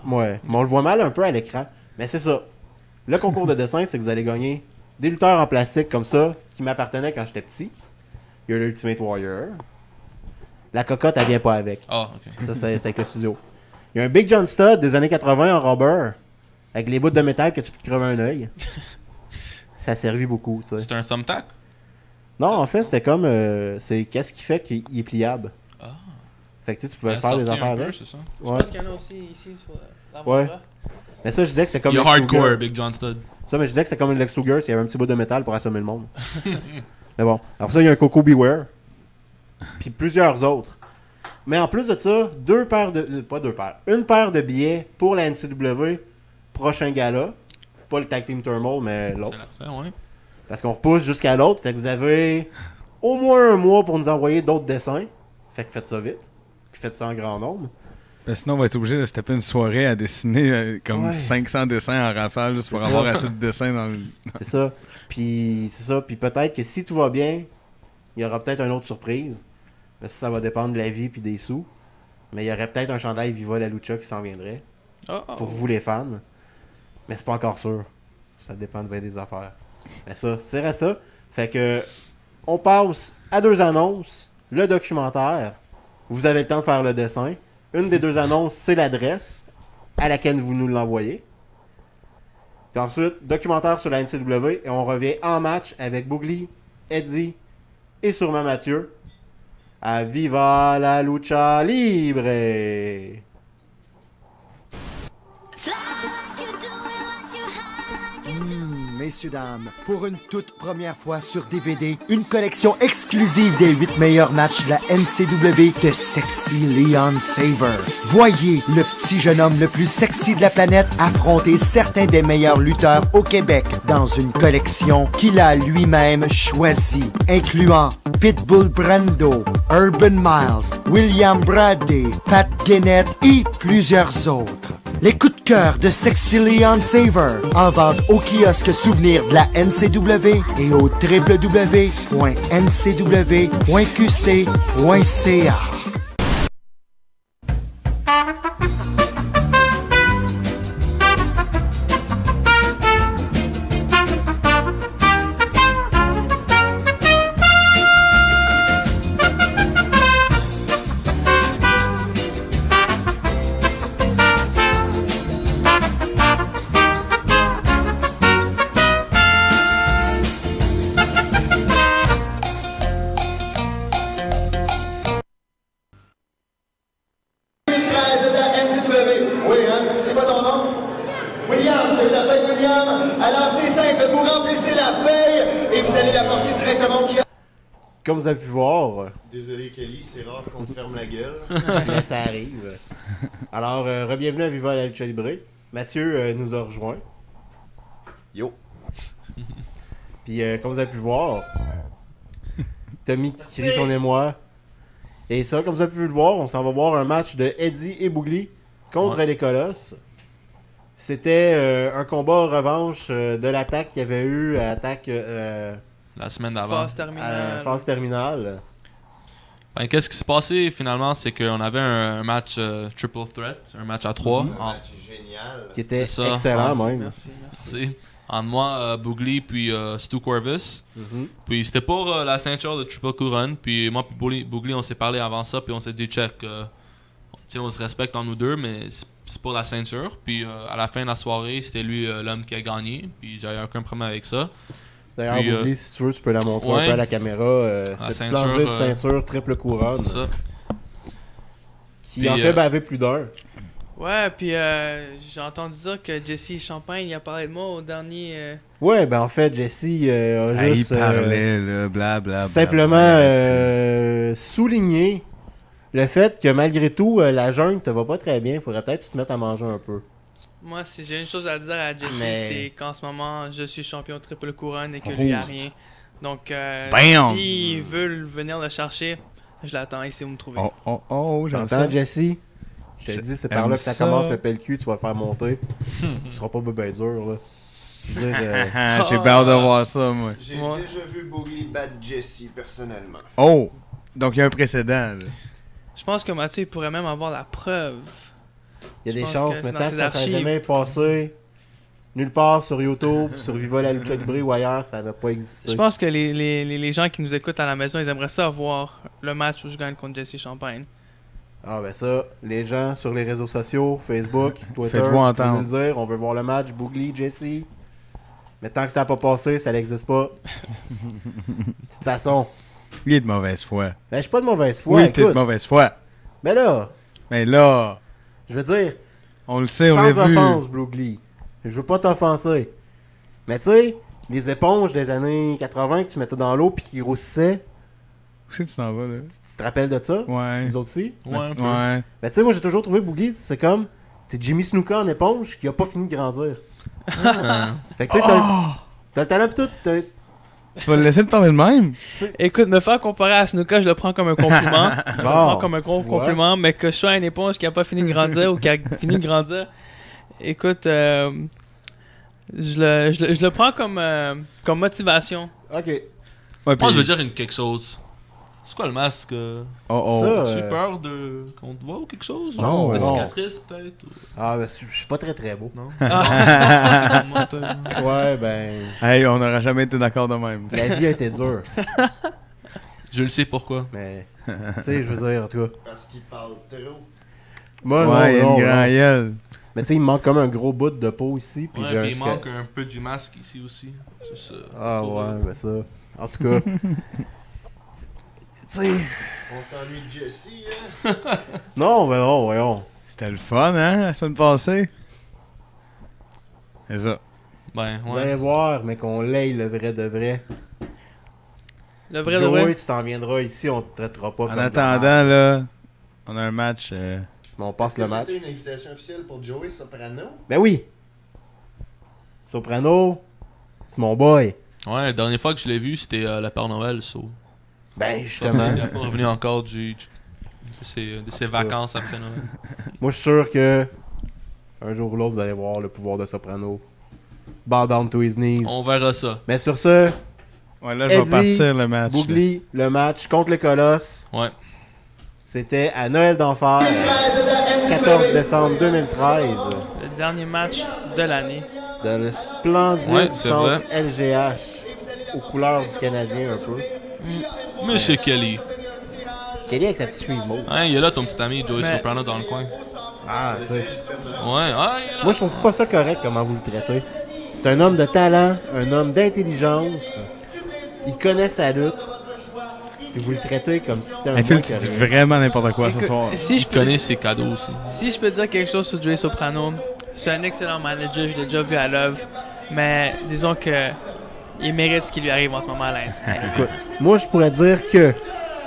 Ouais, mais on le voit mal un peu à l'écran. Mais c'est ça. Le concours de dessin, c'est que vous allez gagner des lutteurs en plastique comme ça, qui m'appartenaient quand j'étais petit. Il y a l'Ultimate Warrior. La cocotte, elle vient pas avec. Ah, ok. Ça, c'est avec le studio. Il y a un Big John Studd des années 80 en rubber, avec les bouts de métal que tu peux te crever un œil. Ça a servi beaucoup, tu sais. C'est un thumbtack? Non, en fait, c'était comme... c'est qu'est-ce qui fait qu'il est pliable. Ah. Fait que tu sais, tu Il pouvais a faire des sorti affaires un peu, avec. c'est ça? Je Ouais. pense qu'il y en a aussi ici sur la Ouais. là. Mais ça, je disais que c'était comme Il est Lex hardcore, Luger. Big John Studd. Ça, mais je disais que c'était comme une Lex Luger s'il y avait un petit bout de métal pour assommer le monde. Mais bon. Alors ça, il y a un Coco Beware. Puis plusieurs autres. Mais en plus de ça, une paire de billets pour la NCW prochain gala. Pas le Tag Team Turmoil, mais C'est l'autre. l'accent, ouais. Parce qu'on repousse jusqu'à l'autre. Fait que vous avez au moins un mois pour nous envoyer d'autres dessins. Fait que faites ça vite. Puis faites ça en grand nombre. Parce que sinon, on va être obligé de se taper une soirée à dessiner comme Ouais. 500 dessins en rafale juste pour C'est avoir ça. assez de dessins dans le. C'est ça. Puis c'est ça. Puis peut-être que si tout va bien, il y aura peut-être une autre surprise. Mais ça va dépendre de la vie puis des sous. Mais il y aurait peut-être un chandail Viva la Lucha qui s'en viendrait. Oh, oh. Pour vous les fans. Mais c'est pas encore sûr. Ça dépend de bien des affaires. Mais ça, c'est ça. Fait que on passe à 2 annonces. Le documentaire. Vous avez le temps de faire le dessin. Une des 2 annonces, c'est l'adresse à laquelle vous nous l'envoyez. Puis ensuite, documentaire sur la NCW. Et on revient en match avec Bougli, Eddie et sûrement Mathieu. À Viva la Lucha Libre! Messieurs, dames, pour une toute première fois sur DVD, une collection exclusive des 8 meilleurs matchs de la NCW de Sexy Leon Saver. Voyez le petit jeune homme le plus sexy de la planète affronter certains des meilleurs lutteurs au Québec dans une collection qu'il a lui-même choisie, incluant Pitbull Brando, Urban Miles, William Bradley, Pat Gennett et plusieurs autres. Les coups de cœur de Sexy Leon Saver. En vente au kiosque souvenir de la NCW et au www.ncw.qc.ca. Comme vous avez pu voir, Désolé Kelly, c'est rare qu'on te ferme la gueule. mais ça arrive. Alors, re-bienvenue à Viva la Lucha Libre. Mathieu nous a rejoint. Yo. Puis, comme vous avez pu voir, Tommy qui crie son émoi. Et ça, comme vous avez pu le voir, on s'en va voir un match de Eddie et Boogly contre les Colosses. C'était un combat revanche de l'attaque qu'il y avait eu à l'attaque La semaine d'avant. phase terminale. Ben, qu'est-ce qui s'est passé finalement, c'est qu'on avait un match triple threat, un match à 3. Un match génial. Qui était C'est ça. excellent même. Merci. Entre moi, Boogly, puis Stu Corvus. Puis c'était pour la ceinture de triple couronne. Puis moi puis Boogly, on s'est parlé avant ça, puis on s'est dit, check, on se respecte en nous deux, mais c'est pour la ceinture. Puis à la fin de la soirée, c'était lui l'homme qui a gagné. Puis j'avais aucun problème avec ça. D'ailleurs, Puis, Boogly, si tu veux, tu peux la montrer un ouais. peu à la caméra. La Cette ceinture, splendide ceinture triple couronne C'est ça. qui Puis, en fait bavé plus d'un. Ouais, puis j'ai entendu dire que Jesse Champagne il a parlé de moi au dernier. Ouais, ben en fait, Jesse a Il juste parlait, là, blablabla. simplement souligné le fait que malgré tout, la jungle te va pas très bien. Il faudrait peut-être que tu te mettes à manger un peu. Moi, si j'ai une chose à dire à Jesse, Mais- c'est qu'en ce moment, je suis champion triple couronne et que lui a rien. Donc, Bam! s'ils veulent venir le chercher, je l'attends ici où me trouver. Oh, j'entends. T'entends, Jesse? Je te dis, c'est par J'aime là que ça ça. commence le pelcul, tu vas le faire monter. Tu seras pas bien dur, là. Je veux dire, J'ai peur de voir ça, moi. J'ai Ouais. déjà vu Boogly battre Jesse personnellement. Oh! Donc il y a un précédent, là. Je pense que Mathieu il pourrait même avoir la preuve. il y a Je des pense chances, que c'est mais dans tant que ses ça serait archives. jamais passé nulle part sur YouTube, sur Viva la Lucha Libre ou ailleurs, ça n'a pas existé. Je pense que les gens qui nous écoutent à la maison, ils aimeraient ça voir le match où je gagne contre Jesse Champagne. Ah ben ça, les gens sur les réseaux sociaux, Facebook, Twitter, Faites-vous vous pouvez entendre. nous le dire, on veut voir le match, Boogly, Jesse. Mais tant que ça n'a pas passé, ça n'existe pas. De toute façon, Il est de mauvaise foi. ben je suis pas de mauvaise foi, Oui, t'es de écoute. mauvaise foi. Mais là, Mais là, je veux dire, on le sait, on l'a sans vu. offense, Boogly, je veux pas t'offenser. Mais tu sais, les éponges des années 80 que tu mettais dans l'eau puis qui grossissaient, Où c'est que tu t'en vas, là? tu te rappelles de ça? Ouais. Nous autres aussi? Ouais, un peu. Ouais. Mais tu sais, moi j'ai toujours trouvé Boogly, c'est comme, c'est Jimmy Snuka en éponge qui a pas fini de grandir. Fait que tu sais, t'as le talent pis tout, Tu vas le laisser te parler de même? Écoute, me faire comparer à Snuka, je le prends comme un compliment. Je le prends comme un gros tu vois. compliment, mais que je sois une éponge qui a pas fini de grandir ou qui a fini de grandir, écoute, je le prends comme motivation. Ok. Ouais, Moi, puis- je veux dire quelque chose. C'est quoi le masque? Oh, Ça, As-tu peur de qu'on te voit ou quelque chose? Non, Des non. cicatrices, peut-être? ou- Ah, ben je suis pas très très beau. Non? Ah, Ouais, ben, Hey, on n'aurait jamais été d'accord de même. la vie a été dure. Je le sais pourquoi. Mais, tu sais, je veux dire, en tout cas. Parce qu'il parle trop. Moi, Ouais, il y a non, une non. grande gueule. Mais tu sais, il me manque comme un gros bout de peau ici. Puis Ouais, j'ai un puis il squelette. manque un peu du masque ici aussi. C'est ça. Ah Pour, ouais, ben ça. En tout cas. Tu sais. On s'ennuie de Jesse, hein? Non, ben non, voyons. C'était le fun, hein, la semaine passée? C'est ça. Ben, Vous ouais. allez voir, mais qu'on l'aille le vrai de vrai. le vrai de Joey, vrai. tu t'en viendras ici, on te traitera pas En comme attendant, là, on a un match. Mais on passe Est-ce le que match. c'était une invitation officielle pour Joey Soprano? Ben oui. Soprano, c'est mon boy. Ouais, la dernière fois que je l'ai vu, c'était le Père Noël. Ben justement. Il n'est pas revenu encore de ses vacances après Noël. Moi, je suis sûr que Un jour ou l'autre, vous allez voir le pouvoir de Soprano. Bow down to his knees. On verra ça. Mais sur ce, Ouais, là, je vais Eddie, partir le match. là. Bougli, le match contre le Colosse. Ouais. C'était à Noël d'Enfer, 14 décembre 2013, Le dernier match de l'année. dans le splendide Ouais, c'est centre LGH, aux couleurs du Canadien un peu. Monsieur Kelly. Kelly avec sa petite chemise mauve. Hein, il est là ton petit ami Joey Mais- Soprano dans le coin. Ah, tu sais. Ouais, ah, il est là. Moi, je trouve pas ça correct comment vous le traitez. C'est un homme de talent, un homme d'intelligence. Il connaît sa lutte. Et vous le traitez comme si c'était un Mais Phil, mec tu qui dis aurait- vraiment n'importe quoi ce Écoute, soir. si je Il peux, connaît ses cadeaux aussi. si je peux dire quelque chose sur Joey Soprano, c'est un excellent manager, je l'ai déjà vu à l'œuvre. Mais disons que il mérite ce qui lui arrive en ce moment à l'Inde. Écoute, moi, je pourrais dire que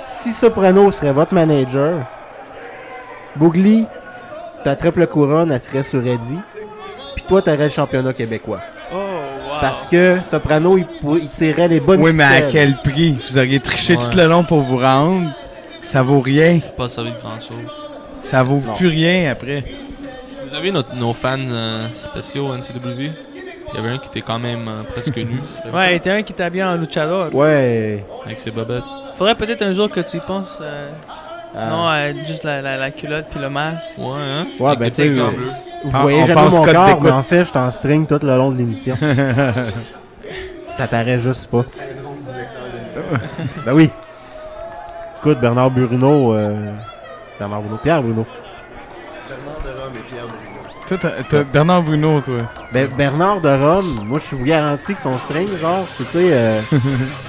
si Soprano serait votre manager, Bougli, ta triple couronne, elle serait sur Eddie. Puis toi, t'aurais le championnat québécois. Oh, wow. Parce que Soprano, il tirait les bonnes Oui, mais à ficelles. quel prix? Vous auriez triché Ouais. tout le long pour vous rendre. Ça vaut rien. Pas servi de grand chose. Ça vaut Non. plus rien après. Vous avez nos fans spéciaux NCW? Il y avait un qui était quand même presque nu. Ouais, il était un qui était habillé en luchador. Ouais. Avec ses bobettes. Faudrait peut-être un jour que tu y penses. Ah. Non, juste la culotte puis le masque. Ouais, hein? Ouais, Avec ben, le tu sais, petit gant on- bleu. Vous On voyez jamais passe mon code corps, d'écoute. mais en fait, je t'en string tout le long de l'émission. Ça paraît juste pas. Ben oui. Écoute, Bernard Bruno, Pierre Bruno. Bernard de Rome et Pierre Bruno. Toi, t'as Bernard Bruno, toi. Ben, Bernard de Rome, moi je vous garantis que son string, genre, c'est, tu sais,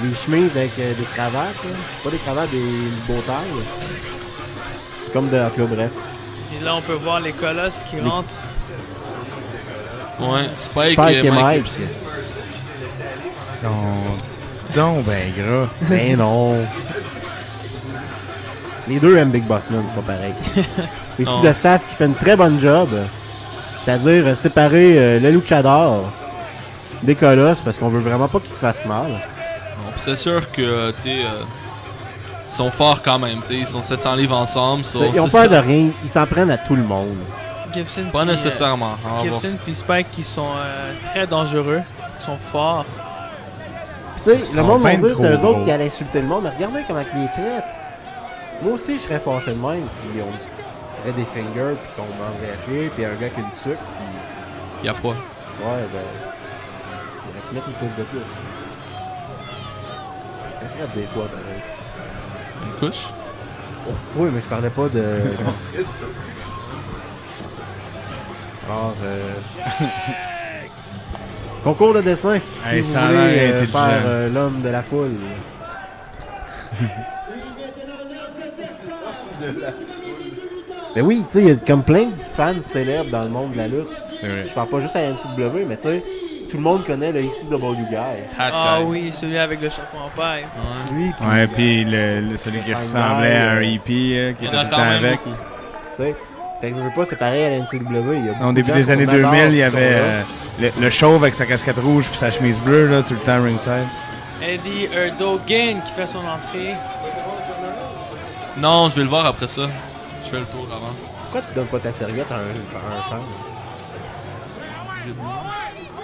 les chemises avec des cravates, là. Pas des cravates, des beaux tailles. Comme de Club, bref. Et là, on peut voir les colosses qui rentrent. Ouais, Spike, Spike et Mike. aussi. Ils sont donc ben gras. Ben non. Les deux aiment Big Boss Man, pas pareil. Ici, Non. le staff qui fait une très bonne job. C'est-à-dire séparer le luchador des colosses parce qu'on veut vraiment pas qu'ils se fassent mal. Bon, pis c'est sûr que, tu sais, ils sont forts quand même, tu sais, ils sont 700 livres ensemble. Ils ont peur de rien, ils s'en prennent à tout le monde. Gibson Pas puis, nécessairement. On va voir Gibson puis Spike qui sont très dangereux, qui sont forts. Tu sais, Ils le sont monde va ben dire que c'est eux trop autres gros. qui allaient insulter le monde, mais regardez comment ils les traitent. Moi aussi, je serais fâché de même si on ferait des fingers puis qu'on mangerait à chier, puis un gars qui a une tuque, puis Il y a froid. ouais, ben. Il aurait pu mettre une couche de plus. Ça ferait des fois, pareil. Une couche. Oui, mais je parlais pas de. Alors, concours de dessin. Si Hey, vous ça a voulez l'air intelligent. faire l'homme de la foule. Ben oui, tu sais, il y a comme plein de fans célèbres dans le monde de la lutte. C'est vrai. Je parle pas juste à la NCW, mais tu sais, tout le monde connaît le ECW guy. Hat Ah guy. oui, celui avec le chapeau en paille. Ouais. Lui, puis, Ouais, puis celui qui Le ressemblait à un Shanghai, hippie Il qui y était en tout a le quand temps même avec. beaucoup. tu sais, fait que je veux pas, c'est pareil à la NCW. Il y a beaucoup Au de début gens des années qu'on 2000, adore il y qui avait sont là. le chauve avec sa casquette rouge puis sa chemise bleue, là, tout le temps ringside. Eddie Erdogan qui fait son entrée. Non, je vais le voir après ça. Je fais le tour avant. Pourquoi tu donnes pas ta serviette à un fan?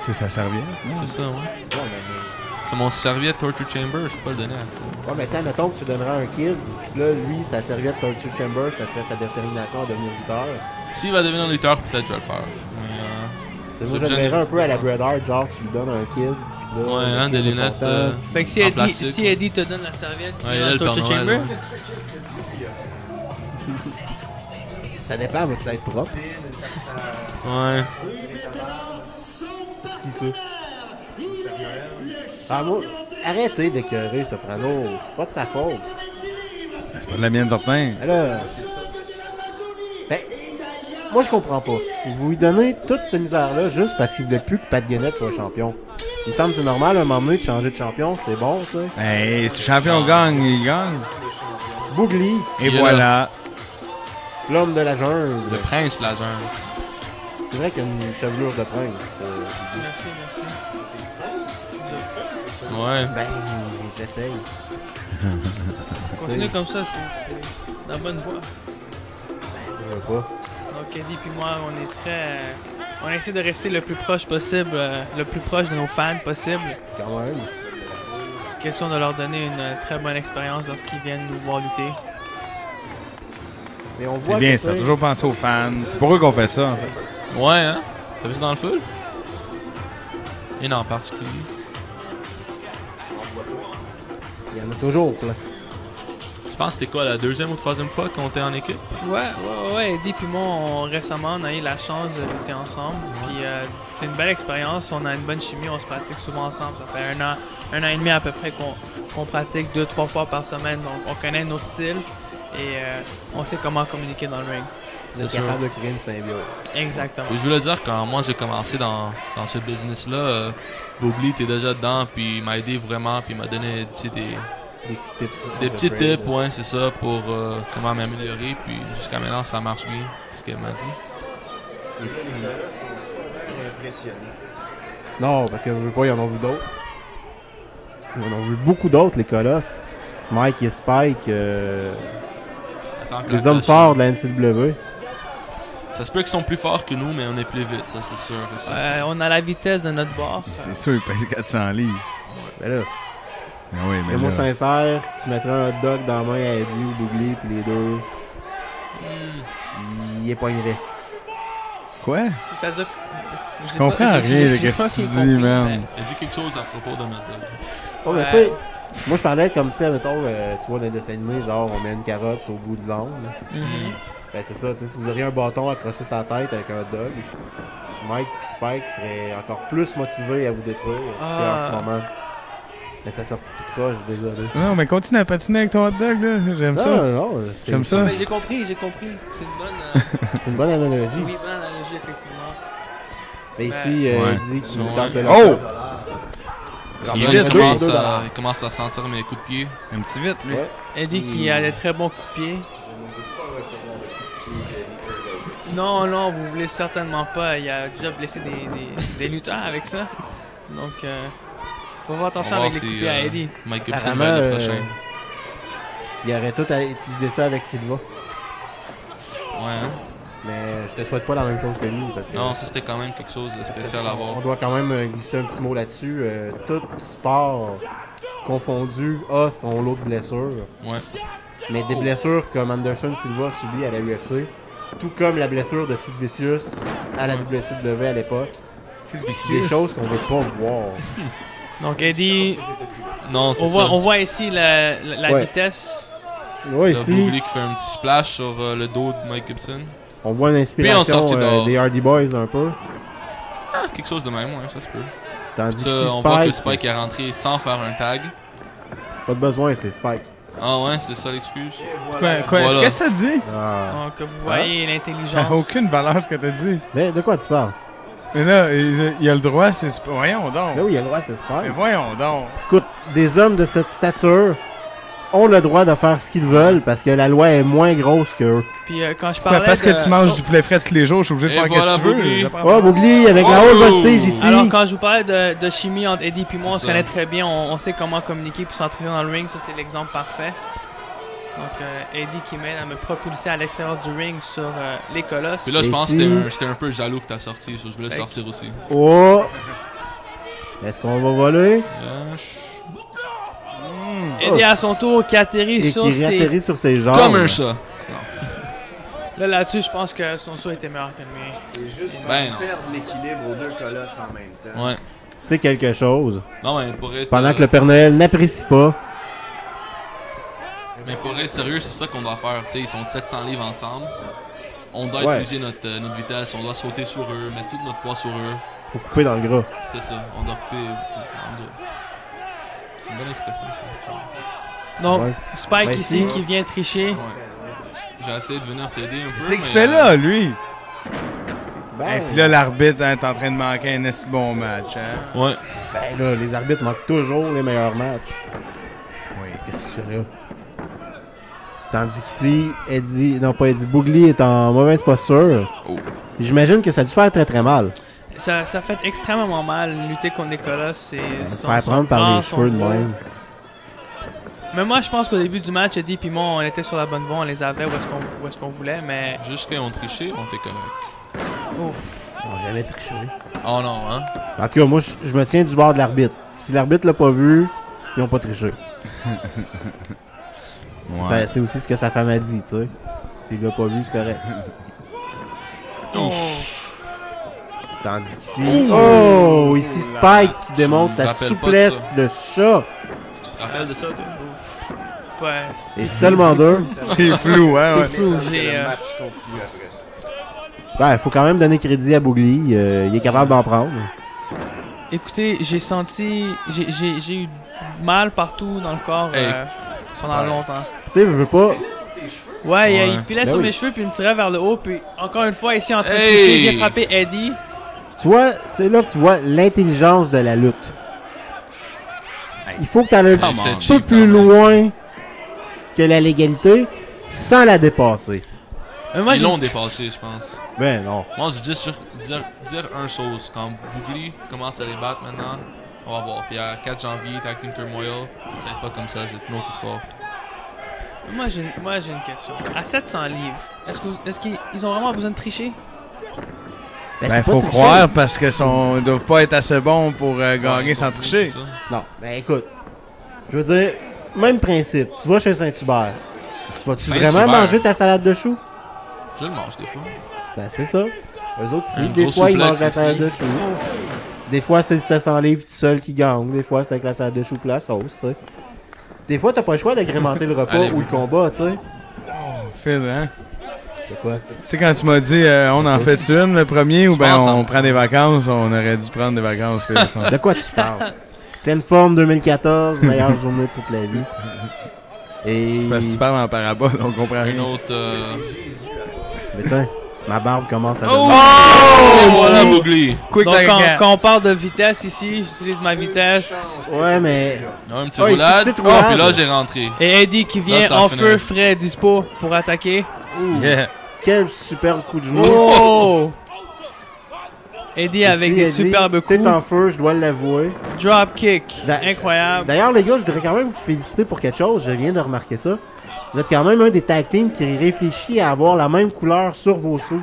C'est sa serviette. C'est ça, ouais. Ouais, C'est mon serviette Torture Chamber, je peux pas le donner à mais tiens, mettons que tu donnerais un kid, puis là, lui, sa serviette Torture Chamber, ça serait sa détermination à devenir lutteur. S'il va devenir lutteur, peut-être je vais le faire. Mais, C'est moi, J'ai je le besoin verrais un de- peu à la Bret Hart, genre, tu lui donnes un kid, puis là, ouais, le hein, kid des est lunettes. content. Fait que si En Eddie, plastique. si Eddie te donne la serviette, tu Ouais, mets là, dans le le Torture Père Noël, Chamber. Ça dépend, va-tu être propre? Ouais. Ah, moi, arrêtez d'écœurer Soprano, c'est pas de sa faute. C'est pas de la mienne, certain. Mais là, ben, moi je comprends pas. Vous lui donnez toute cette misère-là juste parce qu'il voulait plus que Pat Guinnett soit champion. Il me semble que c'est normal à un moment donné de changer de champion, c'est bon ça. Hey, si le champion gagne, il gagne. Bougli, Et Il est voilà. l'homme de la Le jungle. prince, la jungle. C'est vrai qu'il y a une chevelure de prince. Merci, merci. Ouais. Ben, j'essaye. Continue comme ça, c'est la bonne voie. Je veux pas. Donc Eddie puis moi, on est très On essaie de rester le plus proche possible, le plus proche de nos fans possible. Quand même. Question de leur donner une très bonne expérience lorsqu'ils viennent nous voir lutter. Mais on C'est voit bien que, ça, tu sais, toujours penser aux fans. C'est pour eux qu'on fait ça, en fait. Ouais, hein? T'as vu ça dans le full? Il y en a en particulier. il y en a toujours plein. Je pense que c'était quoi, la deuxième ou troisième fois qu'on était en équipe? Ouais. Eddie et moi, récemment, on a eu la chance de lutter ensemble. Puis c'est une belle expérience. On a une bonne chimie. On se pratique souvent ensemble. Ça fait un an et demi à peu près qu'on pratique 2-3 fois par semaine. Donc, on connaît nos styles et on sait comment communiquer dans le ring. Vous êtes C'est sûr. capable de créer une symbiose. Exactement. Et je voulais dire, quand moi j'ai commencé dans ce business-là, Boogly était déjà dedans, puis il m'a aidé vraiment, puis il m'a donné Des petits tips. des petits tips, ouais, c'est ça, pour comment m'améliorer, puis jusqu'à maintenant ça marche bien, c'est ce qu'elle m'a dit. Ici. Les gars sont impressionnés. Non, parce que je veux pas, ils en ont vu d'autres. Ils en ont vu beaucoup d'autres, les Colosses. Mike et Spike, Attends que les la hommes cloche- forts de la NCW. Ça se peut qu'ils sont plus forts que nous, mais on est plus vite, ça c'est sûr. et certain. On a la vitesse de notre bord. C'est sûr, ils pèsent 400 livres. Ben là, Mais oui, mais sois-moi là... sincère, tu mettrais un hot dog dans la main à Eddie ou Boogly, puis les deux, ils épogneraient. Quoi? C'est-à-dire que- Je comprends rien de ce que pas tu compris, dis, mais- man. Elle dit quelque chose à propos de notre dog. Oh, mais Ouais. tu sais, moi je parlais comme, tu sais, mettons, tu vois dans les dessins animés, genre, on met une carotte au bout de l'ongle. Mhm. Ben c'est ça, tu sais, si vous auriez un bâton accroché sur la tête avec un hot dog, Mike et Spike seraient encore plus motivés à vous détruire qu'en ce moment. Mais ça sortit tout croche, je suis désolé. Non, mais continue à patiner avec ton hot dog, là. J'aime ça. Non, c'est Comme ça. Mais j'ai compris. C'est une bonne, c'est une bonne analogie. oui, bonne analogie, effectivement. Mais ici, Ouais. il dit qu'il Ouais. tente de Oh! Il Il, y en a commence deux, à, il commence à sentir mes coups de pied. Un petit vite, lui. Ouais. Eddie qui a des très bons coups de pied. Je ne veux pas recevoir le coup de pied que les gars Non, vous voulez certainement pas. Il a déjà blessé des lutteurs avec ça. Donc, faut faire attention On va avec les voir coups de si, pied à Eddie. Mike Gibson Apparemment, va être le prochain. il aurait tout à utiliser ça avec Silva. Ouais, hein? Mais je te souhaite pas la même chose que lui. Parce que Non, ça c'était quand même quelque chose de spécial à voir. on doit quand même glisser un petit mot là-dessus. Tout sport confondu a son lot de blessures. Ouais. Mais des blessures comme Anderson Silva a subi à la UFC, tout comme la blessure de Sid Vicious à la WCW à l'époque, c'est des choses qu'on veut pas voir. Donc, Eddie, Non, c'est on ça. voit ici la Ouais. vitesse. Ouais, Le ici, Boogly qui fait un petit splash sur le dos de Mike Gibson. on voit une Puis inspiration on sortit dehors. des Hardy Boys un peu. Ah, quelque chose de même, ouais, ça se peut. Tandis Ça, que on voit que Spike, Spike est rentré sans faire un tag. pas de besoin, c'est Spike. Ah ouais, c'est ça l'excuse. Quoi? Voilà. Qu'est-ce que ça dit? Ah. Donc, vous voyez Ça l'intelligence. n'a aucune valeur, ce que t'as dit. Mais de quoi tu parles? Mais là, il a le droit, c'est... Voyons donc. Ben oui, il a le droit, c'est Mais Spike. voyons donc. Écoute, des hommes de cette stature ont le droit de faire ce qu'ils veulent parce que la loi est moins grosse qu'eux. Puis quand je Quoi, parlais parce que de- tu manges du poulet frais tous les jours, je suis obligé de Et faire voilà, ce que tu Boogly. veux. Oh, Boogly, avec la haute voltige ici. Alors, quand je vous parlais de chimie entre Eddie et moi, on C'est se ça. connaît très bien, on sait comment communiquer puis s'entraîner dans le ring, ça c'est l'exemple parfait. Donc, Eddie qui m'aide à me propulser à l'extérieur du ring sur les colosses. Puis là, je Et pense que ici- c'était un peu jaloux que t'as sorti, ça, je voulais Fait- sortir aussi. Oh! Est-ce qu'on va voler? Eddie à son tour qui atterrit Et sur qui ses... réatterrit sur ses jambes. Comme un chat. Là-dessus, je pense que son saut était meilleur que le mien. C'est juste Ben non. perdre l'équilibre aux deux colosses en même temps. Ouais. C'est quelque chose. Non, mais pour être, Pendant que le Père Noël n'apprécie pas. mais pour être sérieux, c'est ça qu'on doit faire. Tu sais, ils sont 700 livres ensemble. On doit Ouais. utiliser notre vitesse, on doit sauter sur eux, mettre tout notre poids sur eux. Faut couper dans le gras. C'est ça, on doit couper en deux. C'est une bonne expression, ça. Donc, Ouais. Spike Ben, ici si. qui vient tricher. Ouais. J'ai essayé de venir t'aider un peu. C'est qu'il mais, fait là, lui? Ben, Et puis là, l'arbitre hein, est en train de manquer un assez bon match. Hein? Ouais. ben là, les arbitres manquent toujours les meilleurs matchs. Oui. Qu'est-ce que tu fais là? Tandis qu'ici, Boogly est en mauvaise posture. Oh. J'imagine que ça a dû faire très très mal. Ça fait extrêmement mal lutter contre des colosses. Se faire prendre par les cheveux de même. Mais moi, je pense qu'au début du match, Eddie et moi, on était sur la bonne voie, on les avait où est-ce qu'on voulait, mais Juste quand on trichait, on était correct. ouf. Ils n'ont jamais triché. Oh non, hein? En tout cas, moi, je me tiens du bord de l'arbitre. Si l'arbitre l'a pas vu, ils n'ont pas triché. Ouais. C'est aussi ce que sa femme a dit, tu sais. S'il l'a pas vu, c'est correct. Oh. Tandis qu'ici... Oh! Ici, Spike qui démontre Je me sa rappelle pas de souplesse ça. de chat. Tu te rappelles de ça, toi? Ouais, Et seulement deux. C'est flou, hein? c'est Ouais. flou. Que J'ai, le match continue après ça. Ben, faut quand même donner crédit à Boogly. Il est capable d'en prendre. écoutez, j'ai senti, j'ai eu mal partout dans le corps Hey, pendant super. longtemps. Tu sais, je veux pas... Ouais, Ouais. il pilait Ben sur oui. mes cheveux puis il me tirait vers le haut puis encore une fois ici en train de Hey! tricher, il vient frapper Eddie. Tu vois, c'est là que tu vois l'intelligence de la lutte. Il faut que tu ailles un Come petit on. peu Cheap, plus quand même. loin que la légalité sans la dépasser. Moi, Ils j'ai- l'ont dépassé, je pense. Ben non. Moi, je dis dire une chose. Quand Boogly commence à les battre maintenant, on va voir. Puis à 4 janvier, Tag Team Turmoil, ça va être pas comme ça, c'est une autre histoire. Moi, j'ai une question. À 700 livres, est-ce qu'ils ont vraiment besoin de tricher? Ben, Ben, c'est pas faut tricher. croire parce que ils doivent pas être assez bons pour gagner sans tricher. C'est ça. Non, ben écoute. Je veux dire, même principe. Tu vas chez Saint-Hubert. Tu vas-tu Saint-Hubert. vraiment manger ta salade de choux? Je le mange des fois. Ben c'est ça. Eux autres ici, Un des gros fois ils souplex mangent la salade de ici. choux. Des fois c'est le 700 livres tout seul qui gagne. Des fois c'est avec la salade de choux pour la sauce, tu sais. Des fois t'as pas le choix d'agrémenter le repas Allez. ou le combat, tu sais. Phil, hein? C'est quoi? Tu sais, quand tu m'as dit on en fait une le premier ou Je ben pense on en- prend des vacances, on aurait dû prendre des vacances, Phil. je pense. De quoi tu parles? Pleine forme 2014, meilleure journée de toute la vie. Et... C'est parce que tu parles en parabole, on comprend Une rien. autre. Mais tiens, ma barbe commence à... Oh! devenir- Et voilà Boogly! Quick Donc, like a cat. quand on parle de vitesse ici, j'utilise ma vitesse. Ouais, mais... Un petit Oh, il fait roulade. une petite roulade. Puis là, j'ai rentré. Et Eddie qui vient Là, ça en finit. feu frais dispo pour attaquer. Yeah. Quel superbe coup de genou. Oh! Eddie avec Ici, des Eddie, superbes t'es coups. en feu, je dois l'avouer. Drop kick. Da- Incroyable. D'ailleurs, les gars, je voudrais quand même vous féliciter pour quelque chose. Je viens de remarquer ça. Vous êtes quand même un des tag teams qui réfléchit à avoir la même couleur sur vos suits.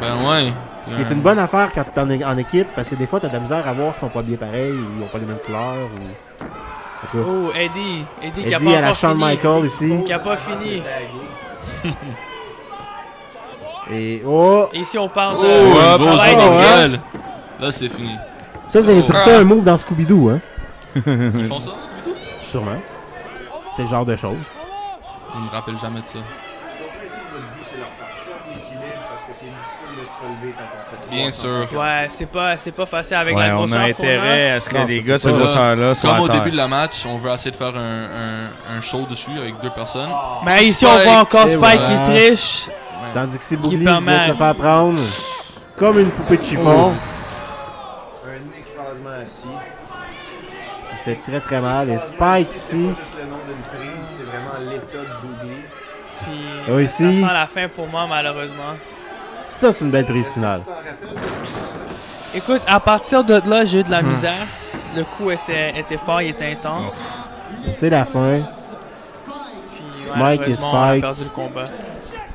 Ben ouais. Ce qui est une bonne affaire quand tu es en équipe, parce que des fois, tu as de la misère à voir s'ils sont pas bien pareils, ou ils ont pas les mêmes couleurs. Ou... En tout cas, Oh, Eddie. Eddie qui a Eddie pas à la encore Shawn fini. Michaels ici. Qui a pas fini. Et oh! Et ici, on parle Oh, de... une grosse travail oh, d'équipe. gueule. Là, c'est fini. Ça, vous avez pris ça un move dans Scooby-Doo, hein? Ils font ça, Scooby-Doo? Sûrement. C'est le genre de choses. Je me rappelle jamais de ça. Donc, ici, votre but, c'est leur faire perdre l'équilibre parce que c'est difficile de se relever quand on fait Bien 350. sûr. Ouais, c'est pas facile avec Ouais, la on grosseur a qu'on intérêt à ce que Non, les ça, gars de c'est cette pas- grosseur-là soient Comme au à terre. début de la match, on veut essayer de faire un show dessus avec deux personnes. Mais ici, Spike. on voit encore Et Spike voilà. qui triche. Ouais. Tandis que si Boogly vient permet- de se faire prendre comme une poupée de chiffon, Un écrasement assis. il fait très très mal. Et Spike C'est ici, pas juste le nom d'une prise, c'est vraiment l'état de Boogly. Puis Ah oui, ça ici. sent la fin pour moi, malheureusement. ça c'est une belle prise finale. Tu t'en rappelles? Écoute, à partir de là, j'ai eu de la misère. Le coup était fort, il était intense. C'est la fin. Puis Mike et malheureusement, on a Spike. perdu le combat.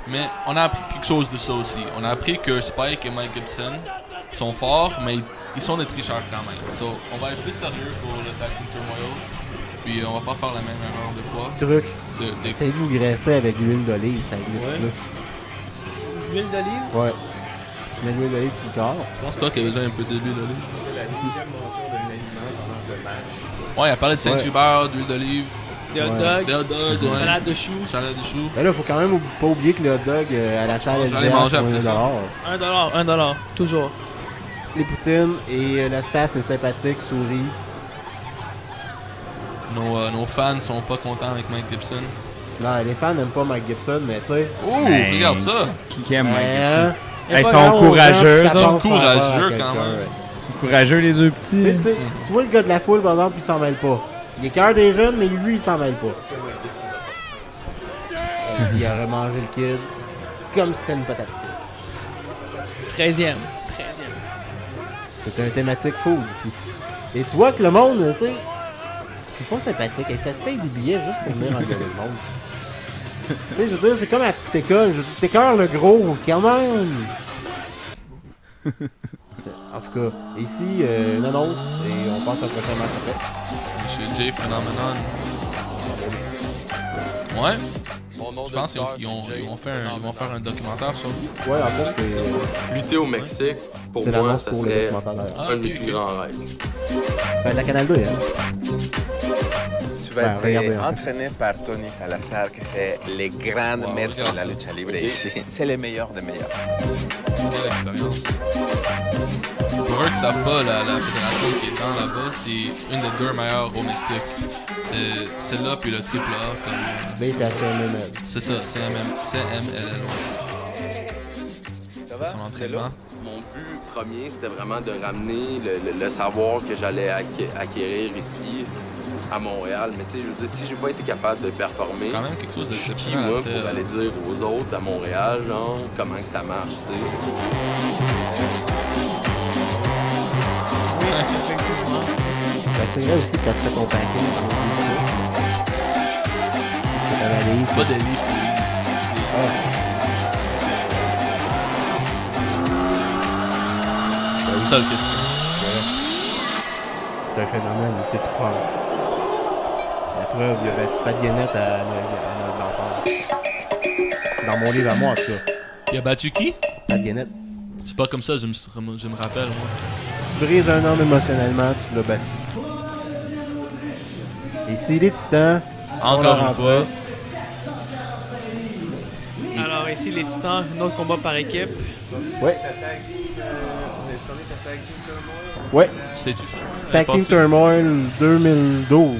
Mais on a appris quelque chose de ça aussi. On a appris que Spike et Mike Gibson sont forts, mais ils sont des tricheurs quand même. So, on va être plus sérieux pour le Tag Team Turmoil. Puis on va pas faire la même erreur de fois. Petit truc. De- Essayez de vous graisser avec l'huile d'olive, ça glisse Ouais. plus. L'huile d'olive? Ouais. Tu mets l'huile d'olive sur le corps. Je pense que toi qui as besoin un peu d'huile d'olive. C'était la deuxième mention d'un aliment pendant ce match. Ouais, il a parlé de Saint-Hubert, d'huile d'olive, Des hot Ouais. dogs, de hot dog, ouais. salade de choux. Salade de choux. Mais là, faut quand même pas oublier que le hot dog à la salle J'allais LGA, manger c'est après ça. $1, toujours. Les poutines et le staff est sympathique, sourit. Nos fans sont pas contents avec Mike Gibson. Non, les fans n'aiment pas Mike Gibson, mais tu sais. Oh, Ben, regarde ça! Qui aime Mike hein, Gibson? y a Ils pas sont grand courageux, gens, puis ça eux pense autres. faire peur à Courageux, quelqu'un, quand même. ouais. Courageux les deux petits. Tu vois le gars de la foule, par exemple, puis il s'en mêle pas. Il est cœur des jeunes, mais lui, il s'en mêle pas. Il a remangé le kid comme si c'était une patate. 13e. C'est un thématique food ici. Et tu vois que le monde, tu sais, c'est pas sympathique. Et ça se paye des billets juste pour venir engueuler le monde. Tu sais, je veux dire, c'est comme à la petite école. Je veux dire, t'écœures le gros, quand même. En tout cas, ici, une annonce et on passe au prochain match après. Monsieur Jay Phenomenon. Ouais. Je pense qu'ils vont faire un documentaire sur lui. Ouais, en fait, c'est Lutter au Mexique, pour c'est moi, l'annonce ça pour le serait documentaire d'ailleurs. Ah, un de mes ok, plus ok. grands rêves. Ça va être à Canal 2, hein? Tu vas Ben, regardez, être en fait. entraîné par Tony Salazar, que c'est les grands maîtres de la lucha libre ici. C'est les meilleurs des meilleurs. Quelle expérience. Pour eux qui savent pas, la fédération qui est dans là-bas, c'est une des deux meilleures au Mexique. C'est celle-là puis le triple A. Comme, BTCMML. c'est ça, CMLL. Ça va? Son entraînement. Mon but premier, c'était vraiment de ramener le savoir que j'allais acquérir ici à Montréal. Mais tu sais, je veux dire, si j'ai pas été capable de performer, C'est quand même quelque chose je suis qui, d'exceptionnel. moi, à faire. pour aller dire aux autres à Montréal, genre, comment que ça marche, tu sais. Oui, effectivement. Ben, c'est vrai aussi quand tu fais ton packing. C'est à la livre. Pas de livre pour lui. C'est ça le question. C'est un phénomène, il sait tout faire. La preuve, il a battu Pat Guénette à l'enfant. Dans mon livre à moi, en tout cas. Il a battu qui? Pat Guénette. C'est pas comme ça, je me rappelle, moi. Si tu brises un homme émotionnellement, tu l'as battu. Et s'il est titan, Encore une fois. Alors ici, les Titans, un autre combat par équipe. ouais, Est-ce qu'on est à Tag Team Turmoil? ouais. C'était Tag Team Turmoil 2012.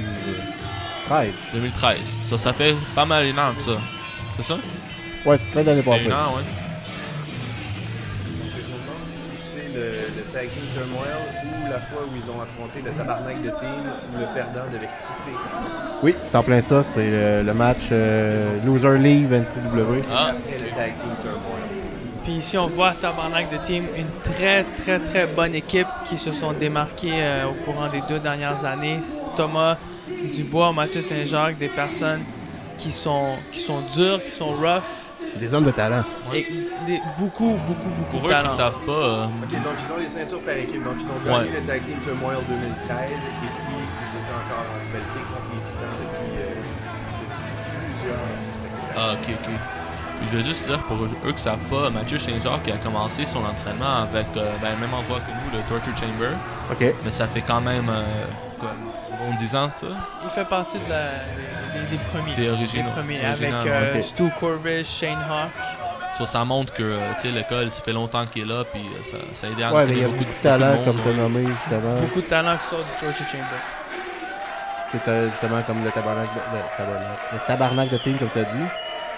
13. 2013. Ça fait pas mal une an de ça. C'est ça? Ouais, c'est ça l'année Ça fait passée. une an, ouais. Je me demande si c'est le Tag Team Turmoil ou la fois où ils ont affronté le tabarnak de team où le perdant devait quitter. Oui, c'est en plein ça. C'est le match Loser Leave NCW. Ah, Après le Tag Team Turmoil. Puis ici, on voit Tabarnak de Team, une très bonne équipe qui se sont démarquées au courant des 2 dernières années. Thomas Dubois, Mathieu Saint-Jacques, des personnes qui sont dures, qui sont rough, Des hommes de talent. et beaucoup pour de eux talent. qui savent pas, Ok, donc ils ont les ceintures par équipe. Donc ils ont gagné Ouais. le Tag Team Turmoil 2013 et puis ils étaient encore en rivalité contre les Titans depuis plusieurs spectacles. ah, ok. Puis je veux juste dire, pour eux qui savent pas, Mathieu Saint-Jacques a commencé son entraînement avec le même endroit que nous, le Torture Chamber. OK. Mais ça fait quand même quoi, bon 10 ans de ça. Il fait partie des premiers. Des originaux. Avec Original, ok. Stu Corvish, Shane Hawk. Ça, ça montre que tu sais, l'école, ça fait longtemps qu'il est là, puis ça a aidé à Ouais, mais il y a entraîner beaucoup de talent, comme tu as monde, ouais. nommé, justement. Beaucoup de talent qui sort du Torture Chamber. C'est justement comme le tabarnak de team, comme tu as dit.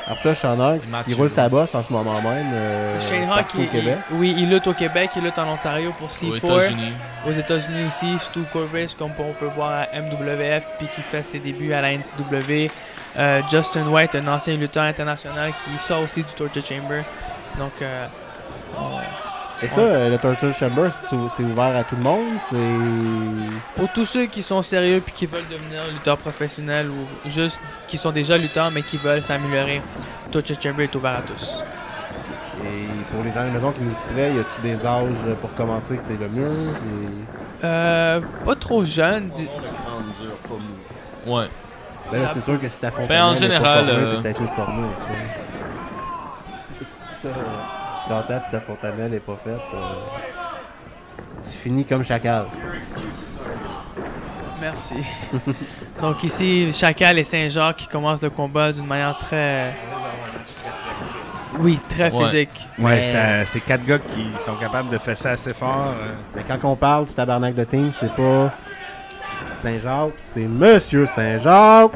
Alors ça, Sean Hawks, Mathieu. qui roule sa bosse en ce moment même. Shane Hawk, partout au Québec. il lutte au Québec, il lutte en Ontario pour Aux C4. États-Unis. Aux États-Unis aussi, Stu Corvish, comme on peut voir à MWF, puis qui fait ses débuts à la NCW. Justin White, un ancien lutteur international qui sort aussi du Torture Chamber. Donc, Et ça, le Torture Chamber, c'est ouvert à tout le monde. C'est. pour tous ceux qui sont sérieux puis qui veulent devenir lutteurs professionnels ou juste qui sont déjà lutteurs mais qui veulent s'améliorer, Torture Chamber est ouvert à tous. Et pour les gens à la maison qui nous écouteraient, y a-tu des âges pour commencer que c'est le mieux? Pas trop jeune. Ouais. Ben là, c'est sûr que si ta fontanelle Ben, en est pas général, formée, t'es peut-être le porno, tu sais. Si t'entends pis ta fontanelle est pas faite, tu finis comme Chacal. Merci. Donc ici, Chacal et Saint-Jacques qui commencent le combat d'une manière très... Oui, très Ouais. physique. Ouais, Mais- c'est 4 gars qui sont capables de fesser assez fort. Mais quand on parle du tabarnak de team, c'est pas Saint-Jacques, c'est Monsieur Saint-Jacques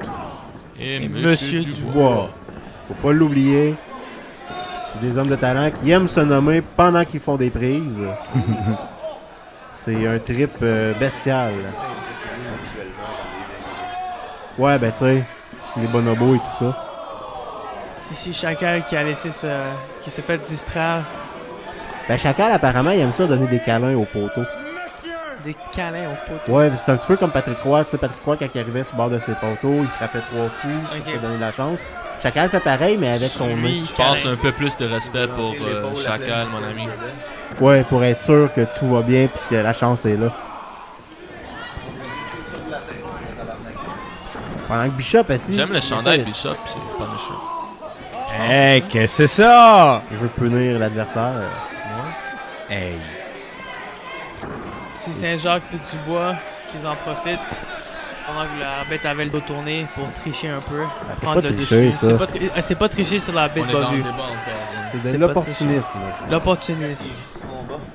Et Monsieur Dubois. Faut pas l'oublier. C'est des hommes de talent qui aiment se nommer pendant qu'ils font des prises. C'est un trip bestial. Ouais, ben tu sais, les bonobos et tout ça. Ici, Chacal qui a qui s'est fait distraire. Ben Chacal, apparemment, il aime ça donner des câlins aux poteaux. Des câlins au poteau. Ouais, c'est un petit peu comme Patrick Roy. Tu sais, Patrick Roy, quand il arrivait sur le bord de ses poteaux, il frappait 3 coups Ok. pour se donner de la chance. Chacal fait pareil, mais avec son nez. Je pense un peu plus de respect pour Chacal, mon ami. Ouais, pour être sûr que tout va bien puis que la chance est là. Pendant que Bishop assis. J'aime le chandail Bishop, c'est pas méchant. Hey, qu'est-ce que c'est ça? Il veut punir l'adversaire. Hey. C'est Saint-Jacques puis Dubois qu'ils en profitent pendant que l'arbitre avait le dos tourné pour tricher un peu, c'est prendre pas le tricher, dessus. ça. C'est pas tricher sur On l'arbitre est dans pas le vu. débat encore. C'est C'est de pas l'opportunisme. L'opportunisme.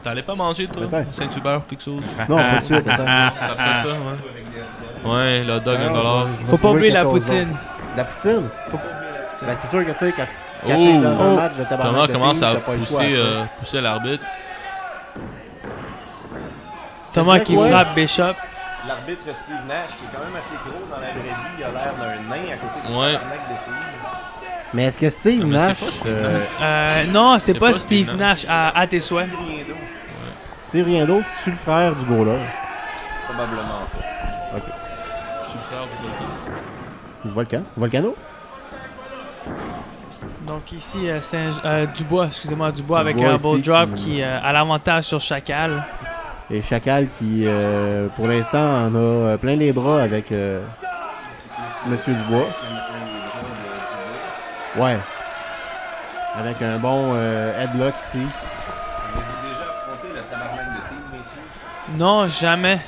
T'allais pas manger, toi? Peut-être. Saint-Hubert ou quelque chose? Non, pas de suite, attends. C'est après ça, ouais. Ouais, le dog, $1. Faut pas oublier la poutine. La poutine? Faut pas oublier la poutine. Ben, c'est sûr que tu sais, quand Oh. t'es dans un match de tabarnak Thomas de commence team, à t'as pas le choix, pousser l'arbitre. Thomas qui Ouais. frappe Bishop. L'arbitre Steve Nash, qui est quand même assez gros dans la vraie vie, il a l'air d'un nain à côté du Ouais. tabarnak de team. Mais est-ce que Steve Non, mais c'est Nash, pas Steve Nash. Non, c'est C'est pas pas Steve Steve Nash. À tes souhaits. Rien d'autre. c'est rien d'autre, c'est le frère du goaler. Probablement pas. C'est le frère du Du Volcano? Donc ici, Dubois, excusez-moi, Dubois avec Dubois un ball ici drop qui- qui a l'avantage sur Chacal. Et Chacal qui, pour l'instant, en a plein les bras avec Monsieur Dubois. Ouais. Avec un bon headlock ici. Avez-vous déjà affronté le tabarnak de team, messieurs? Non, jamais.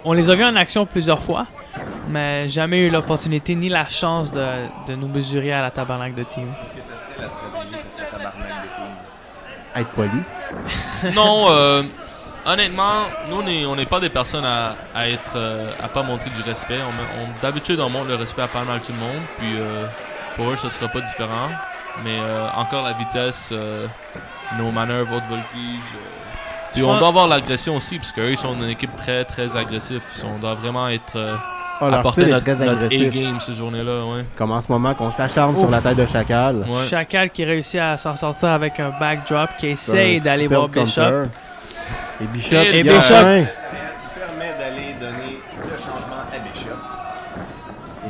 On les a vus en action plusieurs fois, mais jamais eu l'opportunité ni la chance de nous mesurer à la tabarnak de team. Est-ce que ça serait la stratégie pour ce tabarnak de team? Être poli. Non, honnêtement, nous, on n'est pas des personnes à pas montrer du respect. D'habitude, on montre le respect à pas mal tout le monde. Puis pour eux, ce sera pas différent. Mais encore la vitesse, nos manœuvres, haute voltige. Puis on doit avoir l'agression aussi, parce qu'eux, ils sont une équipe très, très agressive. On doit vraiment être leur apporter style est notre très agressif. A-game ce journée-là. Ouais. Comme en ce moment qu'on s'acharne sur la tête de Chacal. Ouais. Chacal qui réussit à s'en sortir avec un backdrop, qui essaye Un d'aller superbe voir Bishop. counter. Et Bishop, Et il y a Bishop. un. Qui permet d'aller donner le changement à Bishop.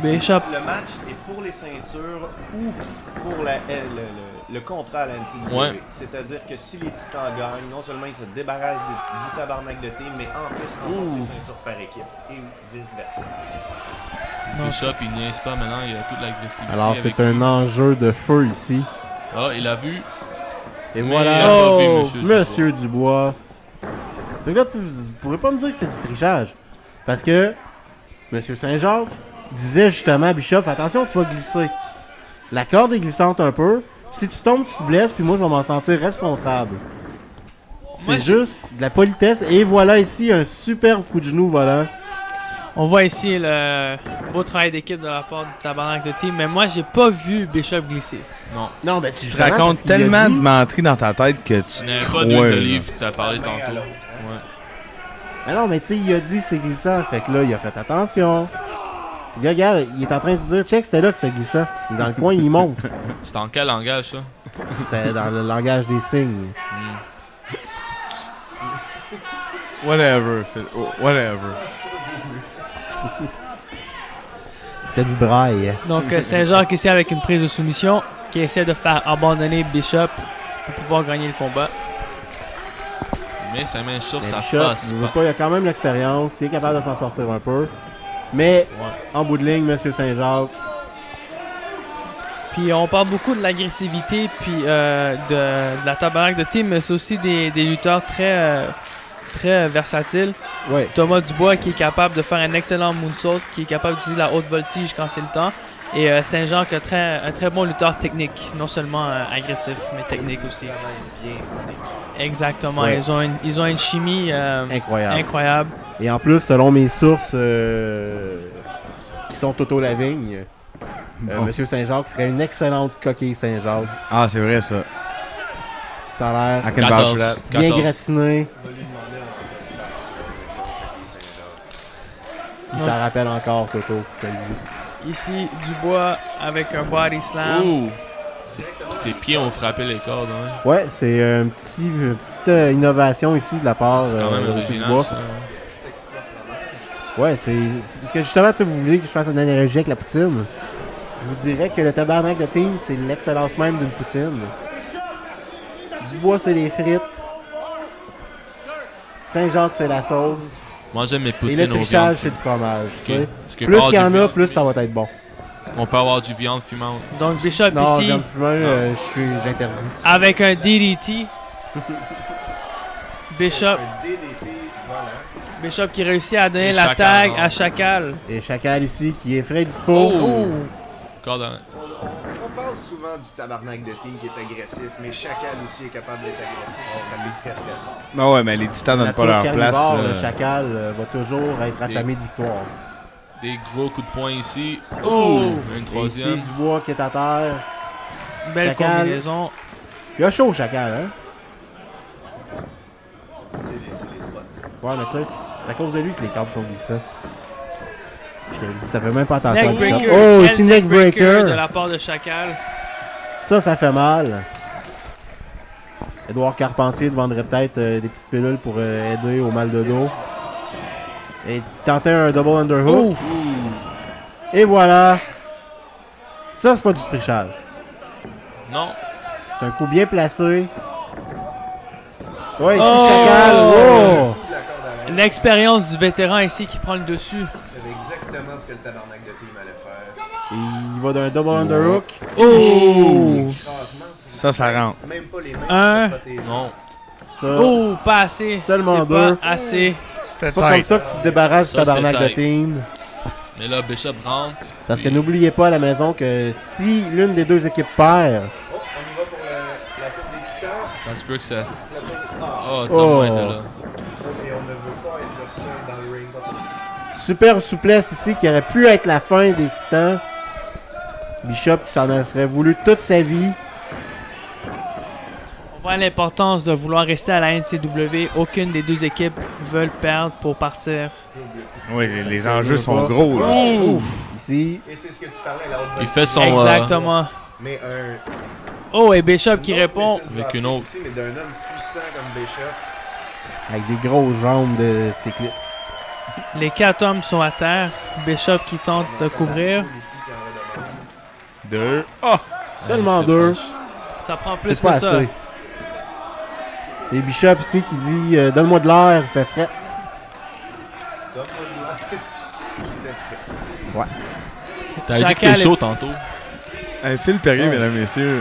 Bishop. Le match est pour les ceintures ou pour le contrat à la NCAA. Ouais. C'est-à-dire que si les Titans gagnent, non seulement ils se débarrassent du tabarnak de team, mais en plus remportent les ceintures par équipe et vice-versa. Bishop, il niaise pas maintenant, il a toute l'agressivité. Alors, avec c'est un lui. enjeu de feu ici. Ah, il a vu. Et Mais voilà. il a pas vu, Oh, Monsieur Monsieur Dubois. Donc là, vous pourrez pas me dire que c'est du trichage. Parce que Monsieur Saint-Jacques disait justement à Bishop, attention, tu vas glisser. La corde est glissante un peu. Si tu tombes, tu te blesses, puis moi, je vais m'en sentir responsable. Moi, C'est juste de la politesse. Et voilà ici un superbe coup de genou volant. On voit ici le beau travail d'équipe de la part du tabarnak de team, mais moi, j'ai pas vu Bishop glisser. Non. Non, mais Tu te racontes tellement de menteries dans ta tête que tu Il n'y avait te pas d'huile crois. là. d'olive que tu as parlé tantôt. Ouais. Mais non, mais tu sais, il a dit c'est glissant. Fait que là, il a fait attention. Le gars, regarde, il est en train de dire, check, c'était là que c'était glissant. Il est dans le coin, il monte. C'est en quel langage, ça? C'était dans le langage des signes. Whatever. Whatever. C'était du braille. Donc, Saint-Jacques ici avec une prise de soumission qui essaie de faire abandonner Bishop pour pouvoir gagner le combat. Mais sa main sur Mais sa Bishop, face. il veut pas, il a quand même l'expérience, il est capable de s'en sortir un peu. Mais, en bout de ligne, Monsieur Saint-Jacques, Puis on parle beaucoup de l'agressivité puis de la tabarnak de team, mais c'est aussi des lutteurs très versatiles. ouais. Thomas Dubois qui est capable de faire un excellent moonsault, qui est capable d'utiliser la haute voltige quand c'est le temps. Et Saint-Jean qui est un très bon lutteur technique, non seulement agressif, mais technique aussi. Exactement, Ouais. ils ont une chimie Incroyable. incroyable. Et en plus, selon mes sources qui sont Toto Lavigne, Bon. Monsieur Saint-Jacques ferait une excellente coquille Saint-Jacques. Ah, c'est vrai ça. Ça a I l'air can vouch for that. 14. bien 14. gratiné. On va lui demander un chasse avec Saint-Jacques. Puis ça rappelle encore Toto, je te le dis. Ici, Dubois avec un body slam. Ouh! Ses pieds ont frappé les cordes, hein. Ouais, c'est une petite innovation ici de la part C'est quand même de original, Dubois. ça. Ouais, c'est parce que justement, tu sais, vous voulez que je fasse une analogie avec la poutine. Je vous dirais que le tabarnak de team, c'est l'excellence même d'une poutine. Dubois, c'est les frites. Saint-Jacques, c'est la sauce. Moi, j'aime mes Et poutines le aux viandes trichage, c'est le fumées. fromage. tu Ok. sais. Est-ce que Plus pas qu'il y en du a, viande plus ça fumée? va être bon. On peut avoir du viande fumante. Donc Bishop Non, ici, viande fumée, j'interdis. avec un DDT. Bishop, Un DDT volant. Bishop qui réussit à donner Et la Chacal, tag non. à Chacal. Et Chacal ici, qui est frais dispo. Oh! Corde à- On parle souvent du tabarnak de team qui est agressif, mais Chacal aussi est capable d'être agressif. On lui très très fort. Non, ouais, mais les titans donnent pas Nature leur place. carnivore, là. le Chacal va toujours être affamé de victoire. Des gros coups de poing ici. Oh! Une Et ici, troisième. Dubois qui est à terre. Belle Chacal. combinaison. Il a chaud, Chacal, hein? C'est les spots. Ouais, mais tu sais, c'est à cause de lui que les câbles sont glissants. Je te le dis, ça fait même pas attention. à Neck ça. breaker. Oh, Quel ici, neck de breaker. la part de Chacal. Ça fait mal. Édouard Carpentier demanderait peut-être des petites pilules pour aider au mal de dos. Et tenter un double underhook. Et voilà. Ça, c'est pas du trichage. Non. C'est un coup bien placé. Ouais, ici, Oh! Chacal. Oh! Coup de la corde à linge, L'expérience du vétéran ici qui prend le dessus. c'est exactement ce que le tabarnak de team allait faire. Il va d'un double underhook. Oh! Écrasement, c'est Ça rentre. même pas les mains Un. qui sont protégées. Non. Ça. Oh, pas assez. Seulement C'est deux. pas assez. C'était C'est pas comme ça que tu te débarrasses du Ça, tabarnak de c'était tight. team. Mais là, Bishop rentre. Parce que puis- n'oubliez pas à la maison que si l'une des deux équipes perd, Oh, on y va pour la tour des titans. Ça se peut que ça. La tour... Ah, Oh, Oh. Thomas était là. mais on ne veut pas être seul dans le ring. superbe souplesse ici qui aurait pu être la fin des Titans. Bishop qui s'en serait voulu toute sa vie. On voit l'importance de vouloir rester à la NCW. Aucune des deux équipes veulent perdre pour partir. Oui, les enjeux sont gros, là. Ici, Et c'est ce que tu parlais, la haute Il fait son. Exactement. Mais un. Oh, et Bishop qui autre répond. missile Avec drop une autre. ici, mais d'un homme puissant comme Bishop. avec des grosses jambes de cycliste. Les 4 hommes sont à terre. Bishop qui tente de couvrir. Ici, qui en redemande. Deux. Ah! Seulement c'était deux. proche. Ça prend plus C'est pas que ça. assez. Et Bishop ici qui dit donne-moi de l'air, il fait fret. Donne-moi de l'air. T'avais dit que Chacal t'es chaud tantôt. Hey, Phil Perrier, mesdames, messieurs,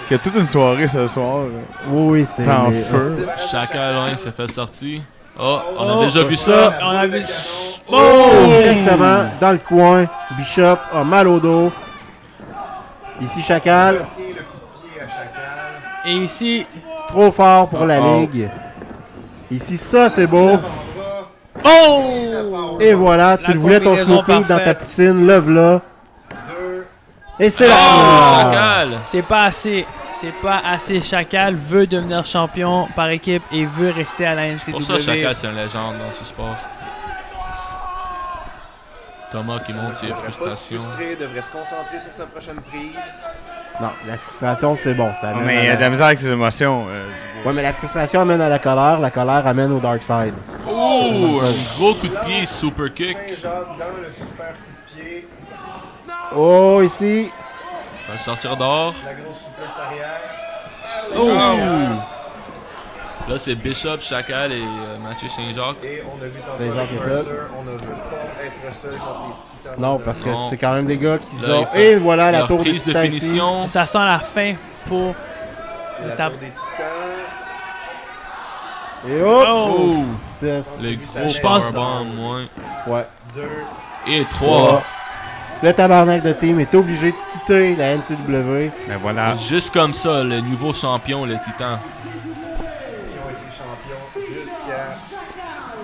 qui a toute une soirée ce soir. Oui, c'est. T'es en les- feu. Chacun loin s'est fait sortir. Oh, on a Oh, déjà vu ça. On a vu. Directement dans le coin. Bishop a mal au dos. Ici, Chacal, Tiens le coup de pied à Chacal. Et ici. trop fort pour la Oh. ligue. Ici, ça, c'est beau. Oh! Et voilà, tu La le voulais ton combinaison smoking dans ta parfaite. poutine, lève-la. Deux. Et c'est Oh, là. Chacal. C'est pas assez. C'est pas assez. Chacal veut devenir champion par équipe et veut rester à la NCW. Pour ça, Chacal, c'est une légende dans ce sport. Thomas qui montre ses Il devrait pas se frustrations. frustrer, devrait se concentrer sur sa prochaine prise. Non, la frustration, c'est bon. Ça amène Mais à il y a de la misère avec ses émotions. Ouais, mais la frustration amène à la colère amène au dark side. Oh, un gros coup de pied, super kick. Saint-Jacques dans le super coup de pied. Oh, ici. Va sortir dehors. La grosse souplesse arrière. Oh! Là, c'est Bishop, Chacal et Mathieu Saint-Jacques. Et on a vu tantôt Saint-Jacques avec est seul. Mercer, on ne veut pas être seul contre les titans. Non, dans parce un- que Non. c'est quand même des gars qui Là, sont. il fait Et voilà la leur tour des prise de Titans ici. finition. Ça sent la fin pour. C'est la Tape. tour des titans. Et hop! Oh! Six. Les gros Je pense- powerbombs, ouais. Ouais. 2. Et 3. Le tabarnak de team est obligé de quitter la NCW. Mais voilà. Juste comme ça, le nouveau champion, le Titan. Qui ont été champions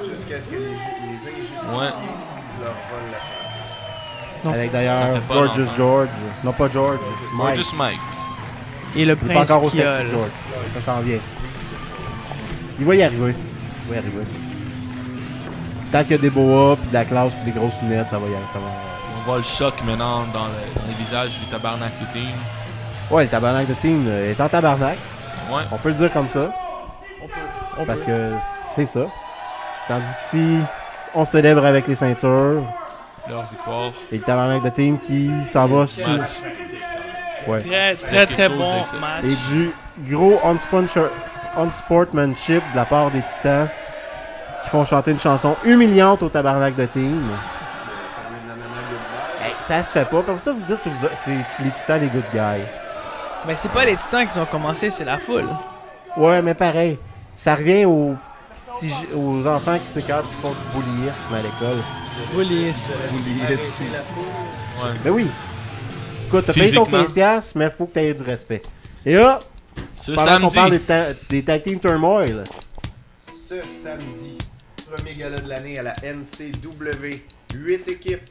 jusqu'à ce que les injustifiés Ouais. leur volent la ceinture. Non. Avec Ça d'ailleurs fait pas George longtemps. George. Non, pas George. Mike. Just Mike. Et le Il est pas prince encore au qui statut de George. Ça s'en vient. Il va y arriver. Il va y arriver. Tant qu'il y a des boas, puis de la classe, puis des grosses lunettes, ça va y aller. Ça va... On voit le choc maintenant dans le visage du tabarnak de team. Ouais, le tabarnak de team est en tabarnak. Ouais. On peut le dire comme ça. Parce que c'est ça. Tandis qu'ici, on célèbre avec les ceintures. Leur victoire. Et le tabarnak de team qui s'en va sur. Match. Ouais. Très, C'était très, quelque très chose, bon avec ça. match. Et du gros unsportsmanship de la part des Titans. qui font chanter une chanson humiliante au tabarnak de team. Hey, ça se fait pas. Comme ça, vous dites c'est les Titans des good guys. Mais c'est pas les Titans qui ont commencé, c'est la foule. Ouais, mais pareil. Ça revient aux enfants qui s'écartent et qui font du bullyisme à l'école. Bullyisme. Ouais. Ben oui. Écoute, t'as payé ton Physiquement. 15$, mais faut que t'aies du respect. Et là, Ce pendant qu'on samedi. parle des Tag Team Turmoil, Ce samedi, premier gala de l'année à la NCW. 8 équipes.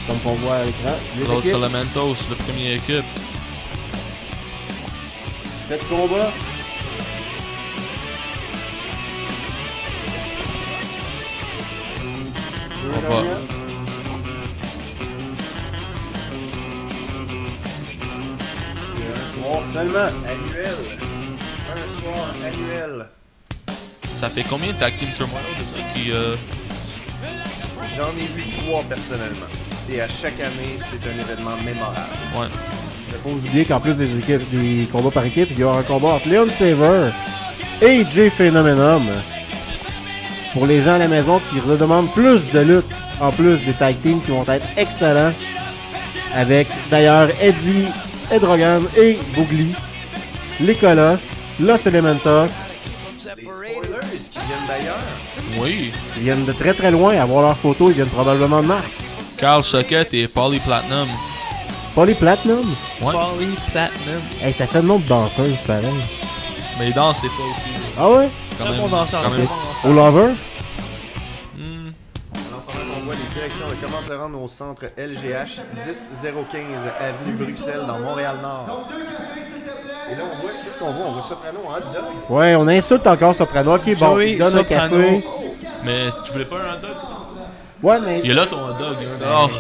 comme on voit à l'écran, les Los équipes, Elementos, le premier équipe. 7 combats. On va. Seulement. Annuel. Un soir annuel. Ça fait combien de Tag Team Turmoil de ça qui. J'en ai vu 3 personnellement. Et à chaque année, c'est un événement mémorable. Ouais. Il faut oublier qu'en plus des combats par équipe, il y aura un combat entre Leon Saver et Jay Phenomenon. Pour les gens à la maison qui redemandent plus de lutte, en plus des tag teams qui vont être excellents. Avec d'ailleurs Eddie, Ed Rogan et Boogly, les Colosses, Los Elementos. Les spoilers qui viennent d'ailleurs. Oui. Ils viennent de très très loin à voir leurs photos, ils viennent probablement de Mars. Carl Socket et Polly Platinum. Polly Platinum? Ouais. Polly Platinum. Hey, ça fait le nom de danseuse, pareil. Mais ils dansent des fois aussi. Ah ouais? Quand Très même. bon danseur. quand très même- bon danseur. Au Lover? Hmm. Alors pendant qu'on voit les directions de comment se rendre au centre LGH 10015 avenue Bruxelles dans Montréal-Nord. Et là on voit, qu'est-ce qu'on voit? On voit Soprano en hot dog. Ouais, on insulte encore Soprano. Ok, bon, Joey il donne un Soprano. café. Mais tu voulais pas un hot dog? Ouais, mais Il est là ton hot dog, il est dehors.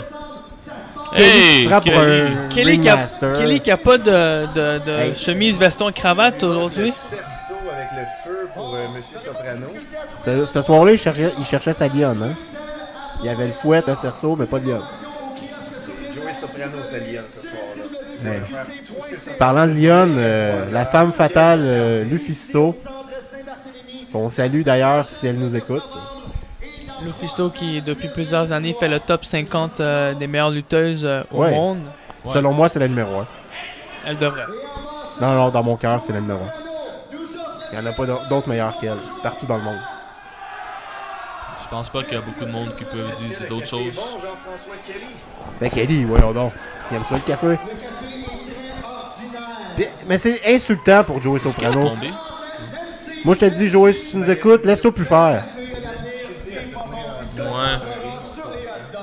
Kelly Hey! se frappe pour Kelly. un Kelly qui a ringmaster. pas de Hey. chemise, veston, cravate Le aujourd'hui. cerceau avec le feu pour Monsieur Soprano. Ce soir-là, il cherchait sa lionne, hein. Il y avait le fouet, un cerceau, mais pas de lionne. Joey Soprano s'allie ce soir-là. Ouais. Il va faire tout ce que ça Parlant de lionne, la femme fatale, Lufisto, qu'on salue d'ailleurs si elle nous écoute. Lufisto qui, depuis plusieurs années, fait le top 50 des meilleures lutteuses au Ouais. monde. Ouais. Selon moi, c'est la numéro 1. Elle devrait. Non, non, dans mon cœur, c'est la numéro 1. Il n'y en a pas d'autres meilleures qu'elle, partout dans le monde. Je pense pas qu'il y a beaucoup de monde qui peut dire c'est d'autres choses. Bon, Jean-François Kelly. Ben Kelly, voyons donc. Il aime ça le café. Mais c'est insultant pour Joey Est-ce qu'il a Soprano. tombé? Moi, je te dis, Joey, si tu nous écoutes, laisse-toi plus faire. Ouais.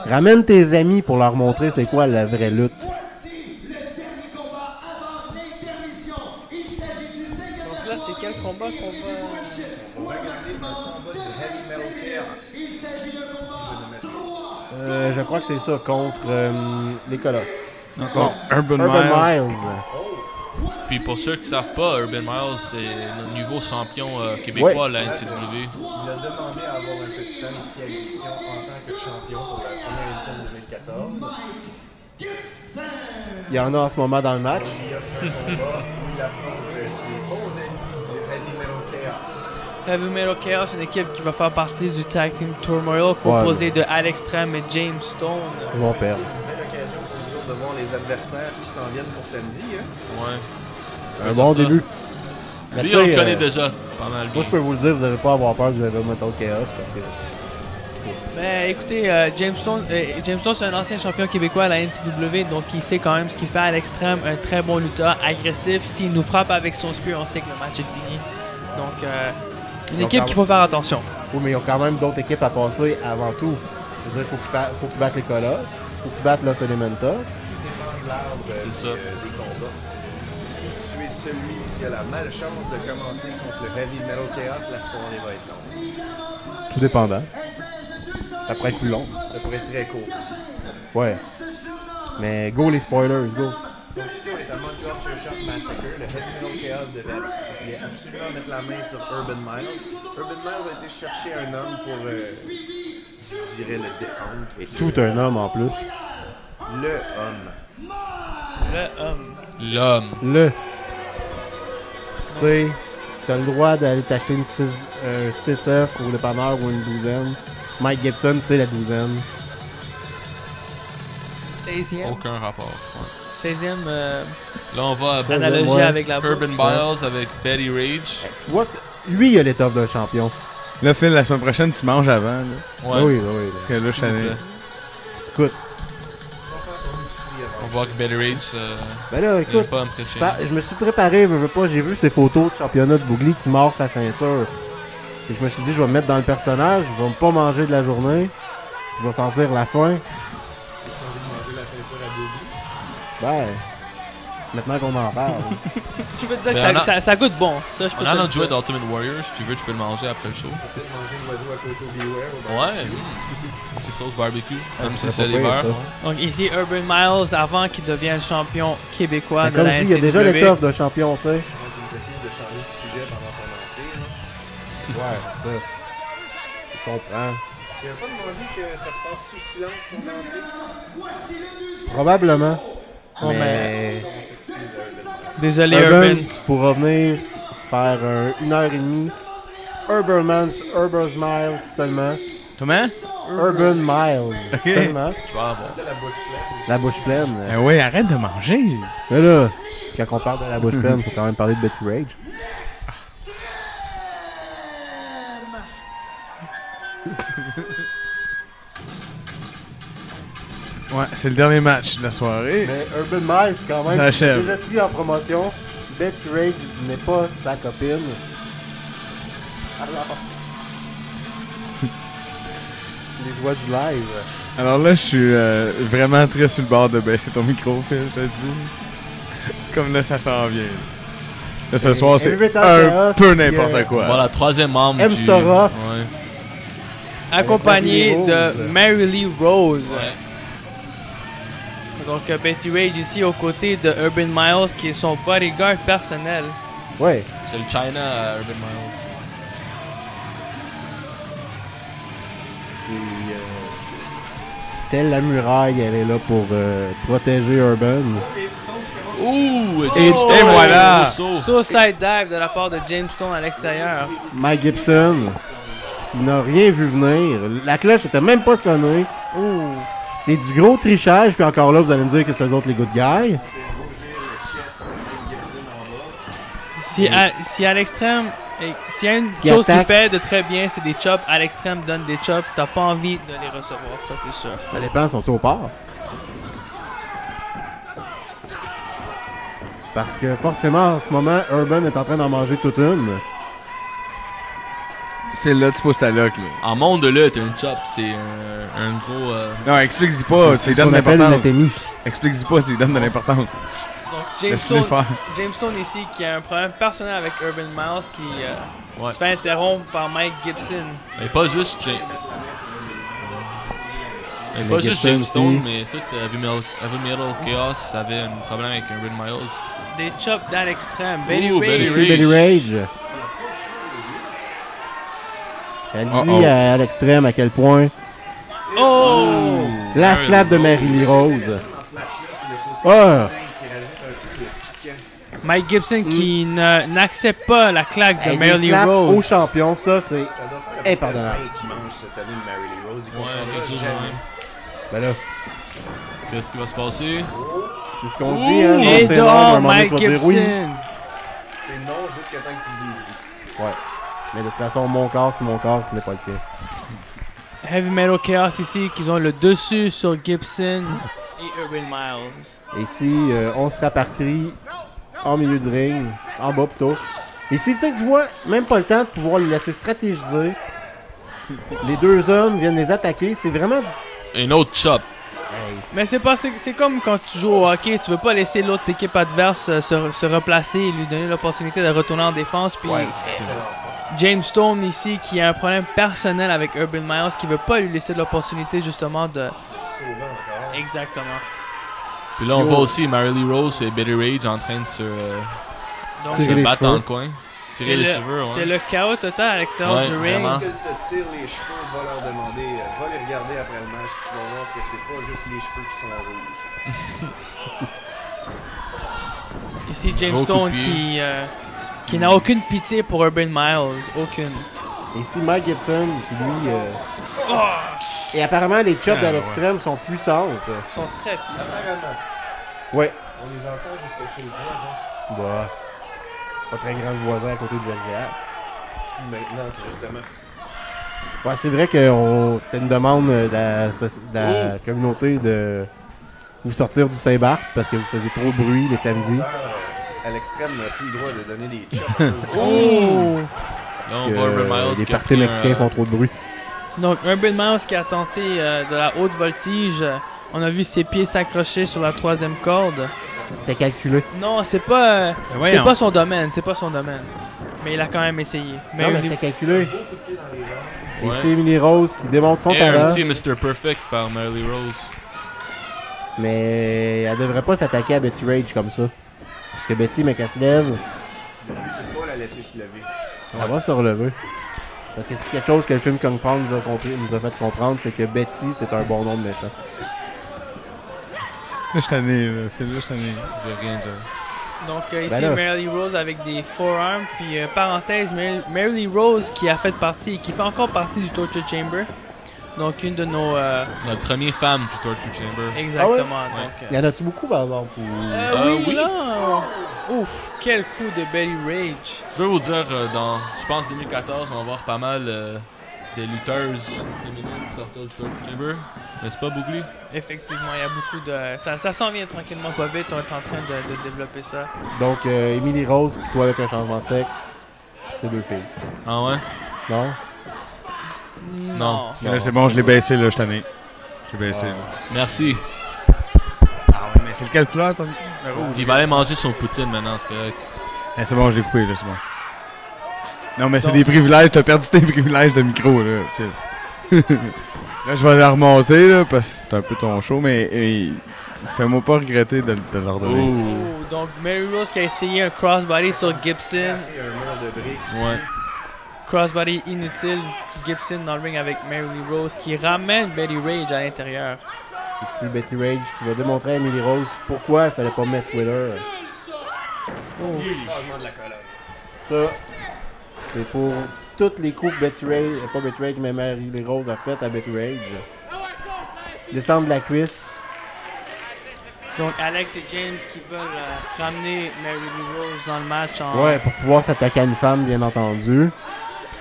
Ramène tes amis pour leur montrer c'est quoi la vraie lutte. Donc là, c'est quel combat qu'on va... On va regarder le combat du Heavy Metal Chaos. Je crois que c'est ça, contre les Colosses. Encore Urban Urban Miles. Miles. Puis pour ceux qui savent pas, Urban Miles, c'est notre nouveau champion québécois à la NCW. Il a demandé à avoir un peu de temps ici à l'émission en tant que champion pour la première édition de 2014. Il y en a en ce moment dans le match. Il offre un combat où il affronte ses bons amis du Heavy Metal Chaos. Heavy Metal Chaos, une équipe qui va faire partie du Tag Team Turmoil, composée de Alex Trem et James Stone. Ils vont perdre. Belle occasion pour nous autres de voir les adversaires qui s'en viennent pour samedi. Hein? Ouais. Un bon ça. début. Mais Lui, tu on sais, le connaît déjà pas mal Moi, bien. je peux vous le dire, vous n'allez pas avoir peur du Heavy Metal Chaos parce que. Mais écoutez, James Stone, c'est un ancien champion québécois à la NCW, donc il sait quand même ce qu'il fait à l'extrême, un très bon lutteur, agressif. S'il nous frappe avec son spear, on sait que le match est fini. Donc, une Donc, équipe qu'il faut faire attention. Oui, mais ils ont quand même d'autres équipes à passer avant tout. Je veux dire, faut qu'ils battent les Colosses, faut qu'ils battent Los Elementos. C'est ça. Des combats. Si tu es celui qui a la malchance de commencer contre le Heavy Metal Chaos, la soirée va être longue. Tout dépendant. Ça pourrait être plus long. Ça pourrait être très court aussi. Ouais. Mais go les spoilers, go. Donc ici, on est à Montreal Church Massacre. Le Heavy Metal Chaos devait absolument mettre la main sur Urban Miles. Urban Miles a été chercher un homme pour, je dirais, le défendre. Et Tout un homme en plus. le homme. Le homme. L'homme. Le. Tu sais, t'as le droit d'aller t'acheter une 6 œufs au dépanneur ou une douzaine. Mike Gibson, c'est la douzaine. 16e. Aucun rapport. 16e Là, on va à analogie ouais. avec la Urban Miles avec Betty Rage. What? Lui, il a l'étoffe d'un champion. Là, Phil, la semaine prochaine, tu manges avant. Là. Ouais. Oui, oui. Parce que là, je suis allé. Écoute, On voit que Betty Rage ben là, n'est écoute, pas impressionné. je me suis préparé, veux pas, j'ai vu ces photos de championnat de Bougli qui mord sa ceinture. Et je me suis dit, je vais me mettre dans le personnage, je vais pas manger de la journée, je vais sentir la faim. Ben, maintenant qu'on en parle. Je peux te dire Mais que ça goûte bon. Ça, je peux On a te le notre jouet dire. d'Ultimate Warrior. Si tu veux, tu peux le manger après le show. Ouais. C'est sauce barbecue. Même si c'est l'hiver. Donc ici, Urban Miles, avant qu'il devienne champion québécois de Comme la je dis, il y a déjà NCAA. l'étoffe d'un champion, tu sais. Il décide de changer de sujet pendant son entrée. Ouais, c'est ça. Je comprends. Tu n'avais pas demandé que ça se passe sous silence son entrée? Probablement. Oh, mais... Désolé, Urban, Urban. tu pourras venir faire 1h30. Urban Miles seulement. Comment? Urban Miles seulement. Tu vas avoir. La bouche pleine. Ben oui, arrête de manger. Mais là, quand on parle de la bouche pleine, faut quand même parler de Betty Rage. Ouais, c'est le dernier match de la soirée. Mais Urban Miles, quand même, Ça achève. déjà dit en promotion, Betty Rage n'est pas sa copine. Alors... Les joies du live. Alors là, je suis vraiment très sur le bord de baisser ton micro, Phil, je te dis. Comme là, ça s'en vient. Là, ce soir, c'est Every Time un Chaos, peu puis, n'importe quoi. Voilà, troisième membre M. du... Soroff. Ouais. Accompagné Avec de Rose. Mary Lee Rose. Ouais. Donc Betty Rage ici aux côtés de Urban Miles qui est son bodyguard personnel. Ouais. C'est le China à Urban Miles. C'est... telle la muraille, elle est là pour protéger Urban. Ouh! Et voilà! Suicide dive de la part de James Stone à l'extérieur. Mike Gibson, qui n'a rien vu venir. La cloche était même pas sonnée. Ouh. C'est du gros trichage, puis encore là, vous allez me dire que c'est eux autres les good guys. Si à l'extrême, s'il y a une Qui chose qu'il attaque. fait de très bien, c'est des chops. À l'extrême, donne des chops. T'as pas envie de les recevoir, ça c'est sûr. Ça dépend, sont-ils au port? Parce que forcément, en ce moment, Urban est en train d'en manger toute une. Phil, là, tu poses ta loc, là. En monde de lutte, un chop, c'est un gros... Non, explique-y pas, tu lui ce donnes qu'on de appelle une l'importance. atémie. Explique-y pas, tu lui donnes de l'importance. Donc James Laisse-le Stone, faire. James Stone ici qui a un problème personnel avec Urban Miles qui Ouais. se fait interrompre par Mike Gibson. Mais pas juste James... Mais pas juste Gibson James Stone, aussi. mais tout Heavy Metal Chaos avait un problème avec Urban Miles. Des chops dans l'extrême. Betty Ouh, Rage. Betty C'est Betty Rage. Elle dit à l'extrême à quel point Oh! la slap de Mary Lee Rose. Ah! Mike Gibson qui n'accepte pas la claque de Hey, Mary des Lee slaps Rose. au champion, ça c'est Ça doit faire impardonnable. qui mange cette année de Mary Lee Rose. Il Ouais, comprendra quelque chose de jamais. même. Ben là, Qu'est-ce qui va se passer? c'est ce qu'on dit, hein? Non, Et c'est non, mais à un dehors, moment donné, Mike tu vas dire Gibson. oui. C'est non jusqu'à temps que tu dises oui. Ouais. Mais de toute façon, mon corps, c'est mon corps, ce n'est pas le tien. Heavy Metal Chaos ici, qui ont le dessus sur Gibson et Urban Miles. Ici, on se répartit en milieu du ring, en bas plutôt. Ici, tu sais, tu vois, même pas le temps de pouvoir les laisser stratégiser. Les deux hommes viennent les attaquer, c'est vraiment... Un autre chop. Hey, Mais c'est comme quand tu joues au hockey, tu veux pas laisser l'autre équipe adverse se replacer et lui donner l'opportunité de retourner en défense. Puis James Stone ici qui a un problème personnel avec Urban Miles qui veut pas lui laisser l'opportunité justement de... Exactement. Puis là, on voit aussi Mary Lee Rose et Betty Rage en train de se Donc Tirer se les battre cheveux. dans le coin. Tirer les cheveux, ouais. c'est le chaos total à l'extérieur Ouais, du ring. vraiment. Lorsqu'elle se tire les cheveux, va leur demander, va les regarder après le match, tu vas voir que c'est pas juste les cheveux qui sont rouges. Ici James Gros coup Stone de pied. qui Qui n'a aucune pitié pour Urban Miles. Aucune. Et ici, Mike Gibson, qui lui... Et apparemment, les chops à l'extrême sont puissantes. Ils sont très puissants. Apparemment. Ouais. On les entend jusque chez le voisin. Bah... Pas très grand voisin à côté du LGA. Maintenant, c'est justement. Ouais, c'est vrai que c'était une demande de la communauté de vous sortir du Saint-Barth parce que vous faisiez trop de bruit les samedis. À l'extrême, n'a plus le droit de donner des chops. à cause du- Oh! Là, on voit Urban Miles les qui a parties pris mexicains un, font trop de bruit. Donc, Urban Miles qui a tenté de la haute voltige. On a vu ses pieds s'accrocher sur la 3e corde. C'était calculé. Non, c'est pas, c'est voyons. pas son domaine. C'est pas son domaine. Mais il a quand même essayé. Non, mais c'était calculé. Et Ouais. c'est Emily Rose qui démontre son Et un talent. petit Mr. Perfect par Marley Rose. Mais elle devrait pas s'attaquer à Betty Rage comme ça. Parce que Betty, mais qu'elle se lève, Le but, c'est pas la laisser se lever. elle va se relever. Parce que c'est quelque chose que le film Kong Pound nous a fait comprendre, c'est que Betty, c'est un bon nom de méchant. Là, je t'en ai, Phil, là, je t'en ai. Je vais rien dire. Donc ici, Ben là. Marley Rose avec des forearms. Puis parenthèse, Marley Rose qui a fait partie, qui fait encore partie du Torture Chamber. Donc une de nos... Notre première femme du Torture Chamber. exactement. Ouais. Donc, Y en a-tu beaucoup, par exemple? oui, oui. là. Ouf, quel coup de Belly Rage. Je veux vous dire, je pense 2014, on va voir pas mal des lutteuses féminines sortir du Torture Chamber. N'est-ce pas, Bougli? Effectivement, il y a beaucoup de... Ça s'en vient tranquillement pas vite. On est en train de développer ça. Donc, Emily Rose, puis toi avec un changement de sexe, puis c'est deux filles. Ah ouais? Non? Non. Là, c'est bon, je l'ai baissé, là, je t'en ai. J'ai baissé, là. Merci. Ah ouais, mais c'est le calculateur, ton Il va aller manger son poutine maintenant, c'est correct. Eh, c'est bon, je l'ai coupé, là, c'est bon. Non, mais c'est des privilèges, t'as perdu tes privilèges de micro, là, Phil. Là, je vais la remonter, là, parce que c'est un peu ton show, mais fais-moi pas regretter de leur donner. Oh, donc Mary Rose qui a essayé un crossbody sur Gibson. Et un mur de briques. Ouais. Crossbody inutile. Gibson dans le ring avec Mary Rose qui ramène Betty Rage à l'intérieur. Ici, Betty Rage qui va démontrer à Emily Rose pourquoi il fallait pas mess with her. Changement de la colonne. Ça, c'est pour toutes les coups que Betty Rage, pas Betty Rage, mais Mary Rose a fait à Betty Rage. Descendre de la cuisse. Donc Alex et James qui veulent ramener Mary Rose dans le match en... Ouais, pour pouvoir s'attaquer à une femme, bien entendu.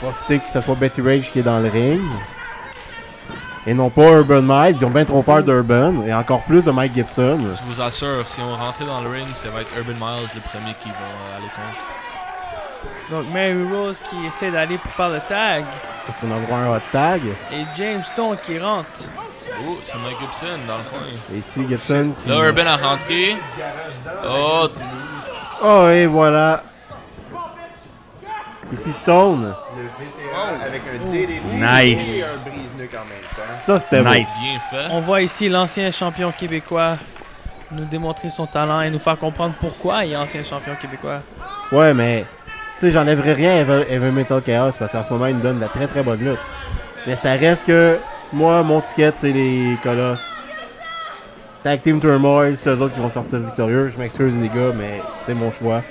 Profiter que ce soit Betty Rage qui est dans le ring. Et non pas Urban Miles. Ils ont bien trop peur d'Urban. Et encore plus de Mike Gibson. Je vous assure, si on rentrait dans le ring, ça va être Urban Miles le premier qui va aller contre. Donc Mary Rose qui essaie d'aller pour faire le tag. Parce qu'on a droit à un hot tag. Et James Stone qui rentre. Oh, c'est Mike Gibson dans le coin. Et ici, Gibson qui... Là, Urban a rentré. Oh, Oh, et voilà. Ici, Stone. Le vétéran avec un DDT Nice. et un brise-nuque en même temps. Ça, c'était beau. Nice. bien fait. On voit ici l'ancien champion québécois nous démontrer son talent et nous faire comprendre pourquoi il est ancien champion québécois. Ouais, mais... Tu sais, j'enlèverais rien à Ever Metal Chaos parce qu'en ce moment, il nous donne de la très très bonne lutte. Mais ça reste que... Moi, mon ticket, c'est les Colosses. Tag Team Turmoil, c'est eux autres qui vont sortir victorieux. Je m'excuse les gars, mais c'est mon choix.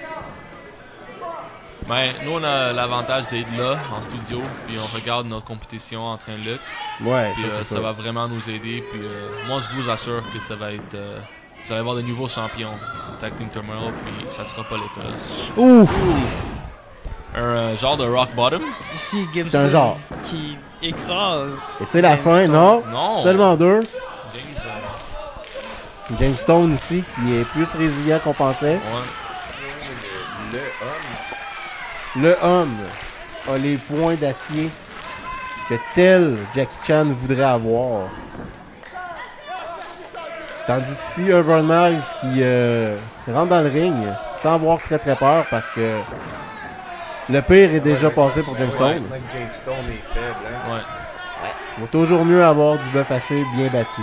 Ben, nous, on a l'avantage d'être là, en studio, puis on regarde notre compétition en train de lutte. Ouais, Puis ça, c'est ça ça. va vraiment nous aider. Puis moi, je vous assure que ça va être... vous allez avoir de nouveaux champions Tag Team Turmoil, puis ça sera pas les Colosses. Ouf! Un genre de rock bottom? Ici C'est un Gibson genre. qui écrase. Et c'est la James fin, Stone. non? Non! Seulement deux. James, James Stone ici, qui est plus résilient qu'on pensait. ouais. Le homme a les poings d'acier que tel Jackie Chan voudrait avoir. Tandis ici, Urban Miles qui rentre dans le ring sans avoir très très peur parce que le pire est déjà passé pour James Stone. Maintenant que James Stone est faible, hein. Ouais. Il vaut toujours mieux avoir du bœuf haché bien battu.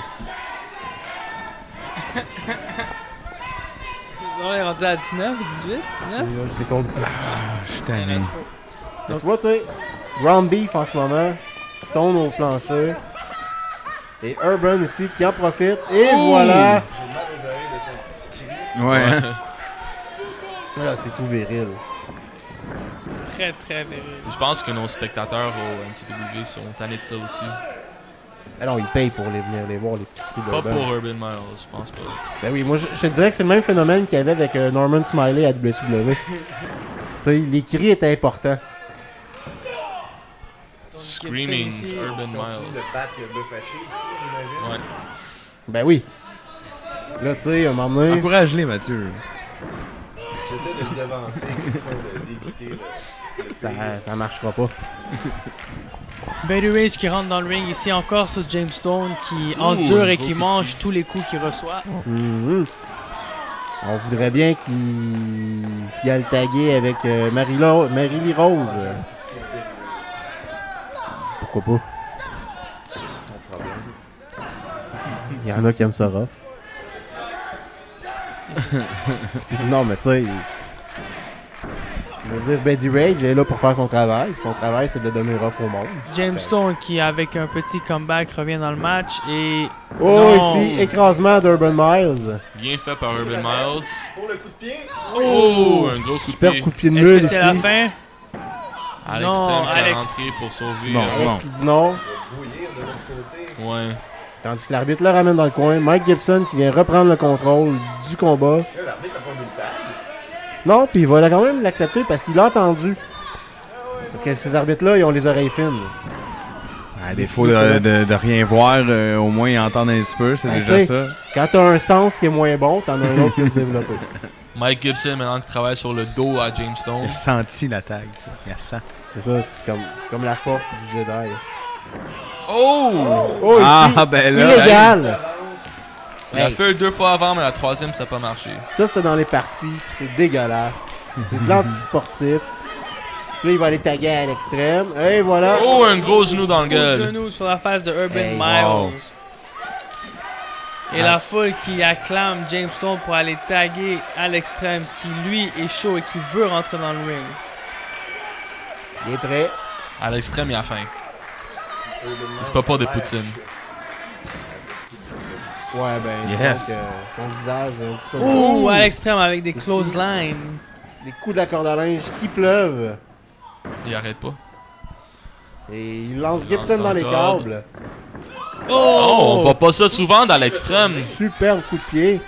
On est rendu à 19, 18, 19? Je t'ai compte. Je suis tanné. Mais tu vois, tu sais, Ground Beef en ce moment, Stone au plancher, et Urban ici qui en profite, et voilà! J'ai mal aux oreilles de son petit cri. Ouais, hein. Voilà, c'est tout viril. très très viril. Je pense que nos spectateurs au NCW sont tannés de ça aussi. Alors, ils payent pour venir les voir, les petits cris Pas d'Urban. pour Urban Miles, je pense pas. Ben oui, moi je te dirais que c'est le même phénomène qu'il y avait avec Norman Smiley à WCW. Tu sais, les cris étaient importants. Screaming ici. Urban Continue Miles. de battre le bœuf haché ici, j'imagine. Ouais. Ben oui. Là, tu sais, à un moment donné... Encourage-les, Mathieu. J'essaie de le devancer, question d'éviter le Ça marchera pas. Betty Rage qui rentre dans le ring ici encore sur James Stone qui endure et qui mange tous les coups qu'il reçoit. Mhm. On voudrait bien qu'il aille le taguer avec Marie-Lee Rose. Pourquoi pas? C'est ton problème. Il y en a qui aiment ça rough. Non, mais tu sais... Je veux dire, Betty Rage est là pour faire son travail. Son travail, c'est de donner rough au monde. James Stone qui avec un petit comeback revient dans le match et... Oh, Non. ici, écrasement d'Urban Miles. Bien fait par Urban Miles. Pour le coup de pied, Oh, un gros coup de Super pied. coup de pied de Est-ce mule que c'est la ici. fin? À Non, l'extrême qui a Alex. rentré pour sauver. Bon, Alex qui dit non. bouillir de l'autre côté. Ouais. Tandis que l'arbitre le ramène dans le coin. Mike Gibson qui vient reprendre le contrôle du combat. Là, l'arbitre n'a pas vu le tag. Non, puis il va quand même l'accepter parce qu'il l'a entendu. Parce que ces arbitres-là, ils ont les oreilles fines. À défaut de rien voir, au moins entendre un petit peu, c'est Ben, déjà t'sais. ça. Quand t'as un sens qui est moins bon, t'en as un autre qui est développé. Mike Gibson, maintenant, qui travaille sur le dos à James Stone. Il a senti la tag, tu sais. Il a sent. C'est ça, c'est comme la force du Jedi. Oh! Oh, ici, Ah, ben là. illégal! Il a Hey. fait deux fois avant, mais la troisième, ça n'a pas marché. Ça, c'était dans les parties, puis c'est dégueulasse. C'est de l'anti-sportif. Puis là, il va aller taguer à l'extrême. Et voilà! Oh, un gros genou dans le Coup de gueule. genou sur la face de Urban Hey, Miles. wow. Et la foule qui acclame James Stone pour aller taguer à l'extrême, qui lui est chaud et qui veut rentrer dans le ring. Il est prêt. À l'extrême, il a faim. C'est pas des poutines. Ouais, ben, Yes. donc, son visage est un petit peu... Ouh, à l'extrême avec des close lines. Des coups de la corde à linge qui pleuvent. Il arrête pas. Et il lance Il Gibson lance dans les encore. câbles. Oh, on voit pas ça souvent dans l'extrême. Superbe coup de pied.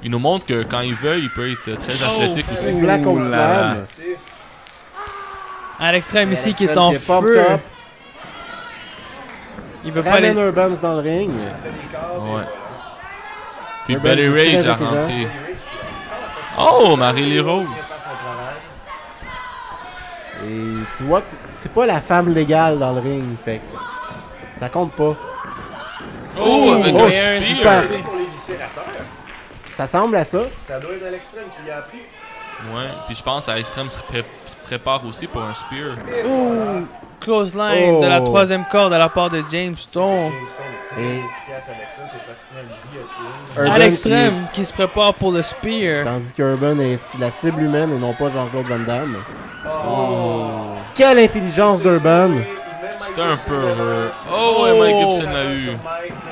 Il nous montre que quand il veut, il peut être très athlétique aussi. Black Old là là. Slam. À l'extrême ici qui est L'extrême en qui est pumped feu. up. Il veut pas aller... Ramène Urbans dans le ring. Ouais. Puis Urban Betty qui est Rage très a intelligent. rentré. Oh, Marie-Lee Rose. Et tu vois que c'est pas la femme légale dans le ring. Fait que ça compte pas. Oh, avec oh, un super. spear. Pour les viscérateurs, Ça semble à ça. ça doit être à l'extrême qui a appris. Ouais, puis je pense à l'extrême se prépare aussi pour un spear. Ouh, close line de la Oh. troisième corde à la part de James Stone. James Stone est Et- très efficace avec ça, c'est pratiquement une guillotine. Urban À l'extrême qui se prépare pour le spear. Tandis qu'Urban est la cible humaine et non pas Jean-Claude Van Damme. Oh. Quelle intelligence d'Urban! C'était un peu heureux. Oh, et Mike Gibson l'a eu.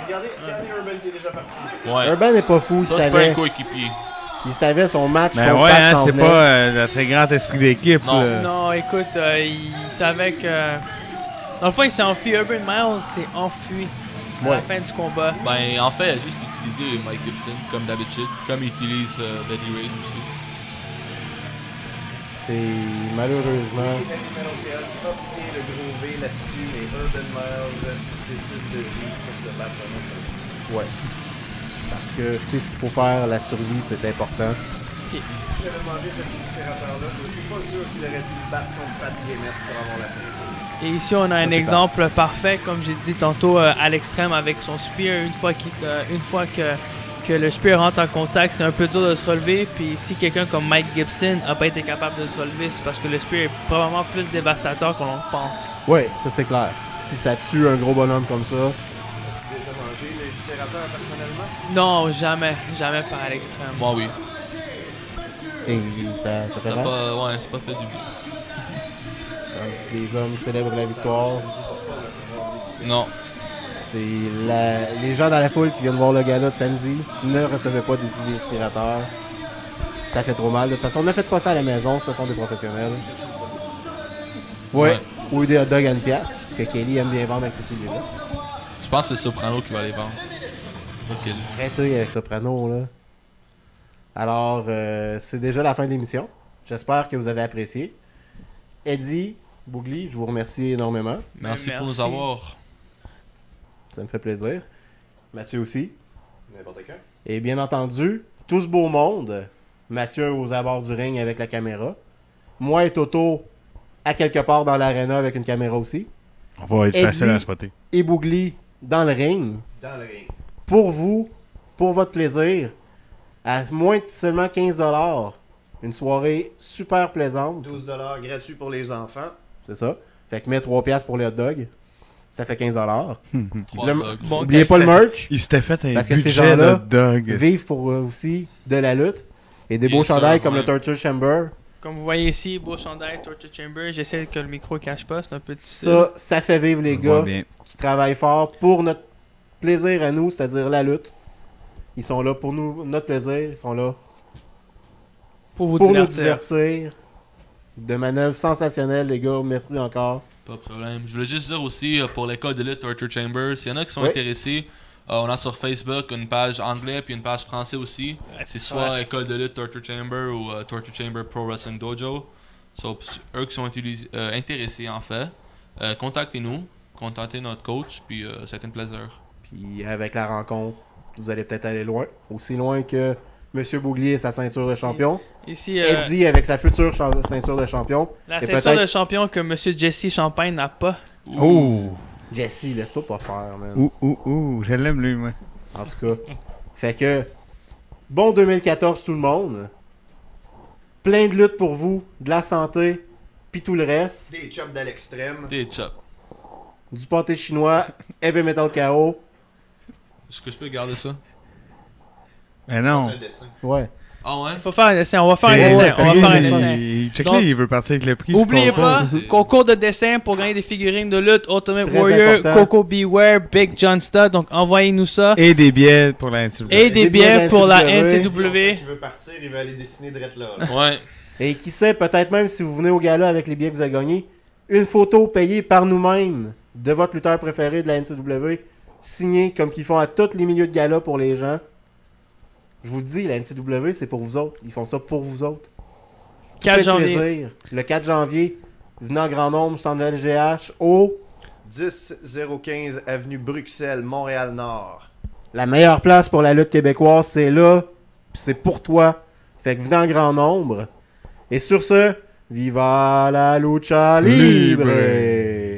Regardez Urban qui est déjà parti. Ouais. Urban n'est pas fou, il Ça, c'est pas un savait. coéquipier. Il savait son match. Ben contre ouais, Pat hein, s'en c'est venait. pas le très grand esprit d'équipe. Non. là. Non, écoute, il savait que... Dans le fond, il s'est enfui. Urban Miles s'est enfui à la Ouais. fin du combat. Ben, en fait, il a juste utilisé Mike Gibson comme d'habitude, comme il utilise Betty Rage aussi. C'est malheureusement. Metal Chaos obtient le gros V là-dessus, mais Urban Miles décide de vivre pour se battre vraiment. Ouais. Parce que c'est ce qu'il faut faire, la survie, c'est important. S'il avait mangé ce viscérateur-là, je suis pas sûr qu'il aurait pu se battre contre Pat Guémette pour avoir la ceinture. Et ici, on a un c'est exemple parfait, comme j'ai dit tantôt, à l'extrême avec son spear. Une fois que le spear rentre en contact, c'est un peu dur de se relever. Puis si quelqu'un comme Mike Gibson n'a pas été capable de se relever, c'est parce que le spear est probablement plus dévastateur qu'on le pense. Ouais, ça c'est clair. Si ça tue un gros bonhomme comme ça, As-tu déjà mangé le viscérateur personnellement? Non, jamais. Jamais par à l'extrême. Moi, oui. et ça fait Ça mal. pas, ouais, c'est pas fait du bien. Tandis que les hommes célèbrent la victoire. Non. C'est les gens dans la foule qui viennent voir le gala de samedi ne recevaient pas des viscérateurs. Ça fait trop mal. De toute façon, ne faites pas ça à la maison, ce sont des professionnels. Ouais. Ouais. Ou des hot dogs à une pièce, que Kelly aime bien vendre avec ses souliers là. Je pense que c'est Soprano qui va les vendre. Ok. Arrêtez avec Soprano, là. Alors, c'est déjà la fin de l'émission. J'espère que vous avez apprécié. Eddie, Bougli, je vous remercie énormément. Merci pour nous Merci. avoir. Ça me fait plaisir. Mathieu aussi. N'importe quand. Et bien entendu, tout ce beau monde. Mathieu aux abords du ring avec la caméra. Moi et Toto à quelque part dans l'aréna avec une caméra aussi. On va être Eddie. facile à spotter. Et Bougli dans le ring. Dans le ring. Pour vous, pour votre plaisir, à moins de seulement 15$. Une soirée super plaisante. 12$ gratuit pour les enfants. C'est ça. Fait que mets 3$ pour les hot dogs. Ça fait 15$. 3 Le- dogs. Bon, Oubliez pas le merch. Il s'était fait un Parce que ces budget gens-là de dog. Vivent pour aussi de la lutte. Et des beaux Bien sûr, chandails comme ouais. le Torture Chamber. Comme vous voyez ici, beau chandail, Torture Chamber. J'essaie que le micro ne cache pas, c'est un peu difficile. Ça fait vivre les On voit gars bien. qui travaillent fort pour notre plaisir à nous, c'est-à-dire la lutte. Ils sont là pour nous, notre plaisir. Ils sont là pour vous pour nous divertir. divertir. De manœuvres sensationnelles, les gars. Merci encore. Pas de problème. Je voulais juste dire aussi pour l'école de lutte Torture Chamber, s'il y en a qui sont Oui. intéressés, on a sur Facebook une page anglais puis une page français aussi. C'est soit école de lutte Torture Chamber ou Torture Chamber Pro Wrestling Dojo. So, eux qui sont intéressés en fait, contactez-nous, contactez notre coach puis c'est un plaisir. Puis avec la rencontre, vous allez peut-être aller loin. Aussi loin que Monsieur Bouglier et sa ceinture de champion. Ici, Eddie avec sa future ceinture de champion. la et ceinture peut-être- de champion que Monsieur Jesse Champagne n'a pas. Oh! Jesse, laisse-toi pas faire, man. Ouh, je l'aime lui, moi. En tout cas. Fait que, bon 2014 tout le monde. Plein de luttes pour vous, de la santé, puis tout le reste. Des chops de l'extrême. Des chops. Du pâté chinois, Heavy Metal KO. Est-ce que je peux garder ça? Mais non. C'est le dessin. Ouais. Ah ouais? Il faut faire un dessin, on va faire un C'est- dessin. ouais, On va fait faire un que lui, dessin. Check Donc, là, il veut partir avec le prix. du Oubliez concours. pas, c'est- concours de dessin pour gagner des figurines de lutte Ultimate Très Warrior, important. Coco Beware, Big John Stud. Donc envoyez-nous ça. Et des billets pour la NCW. Et des Des billets billets pour la NCW. NCW. Qui veut partir, il va aller dessiner drette là. là. Ouais. Et qui sait, peut-être même si vous venez au gala avec les billets que vous avez gagnés, une photo payée par nous-mêmes de votre lutteur préféré de la NCW, signée comme qu'ils font à tous les milieux de gala pour les gens. Je vous le dis, la NCW, c'est pour vous autres. Ils font ça pour vous autres. 4 Faites janvier. plaisir. Le 4 janvier, venez en grand nombre, centre de LGH, au 10015 avenue Bruxelles, Montréal-Nord. la meilleure place pour la lutte québécoise, c'est là, pis c'est pour toi. Fait que venez en grand nombre. Et sur ce, viva la lucha libre! Libre.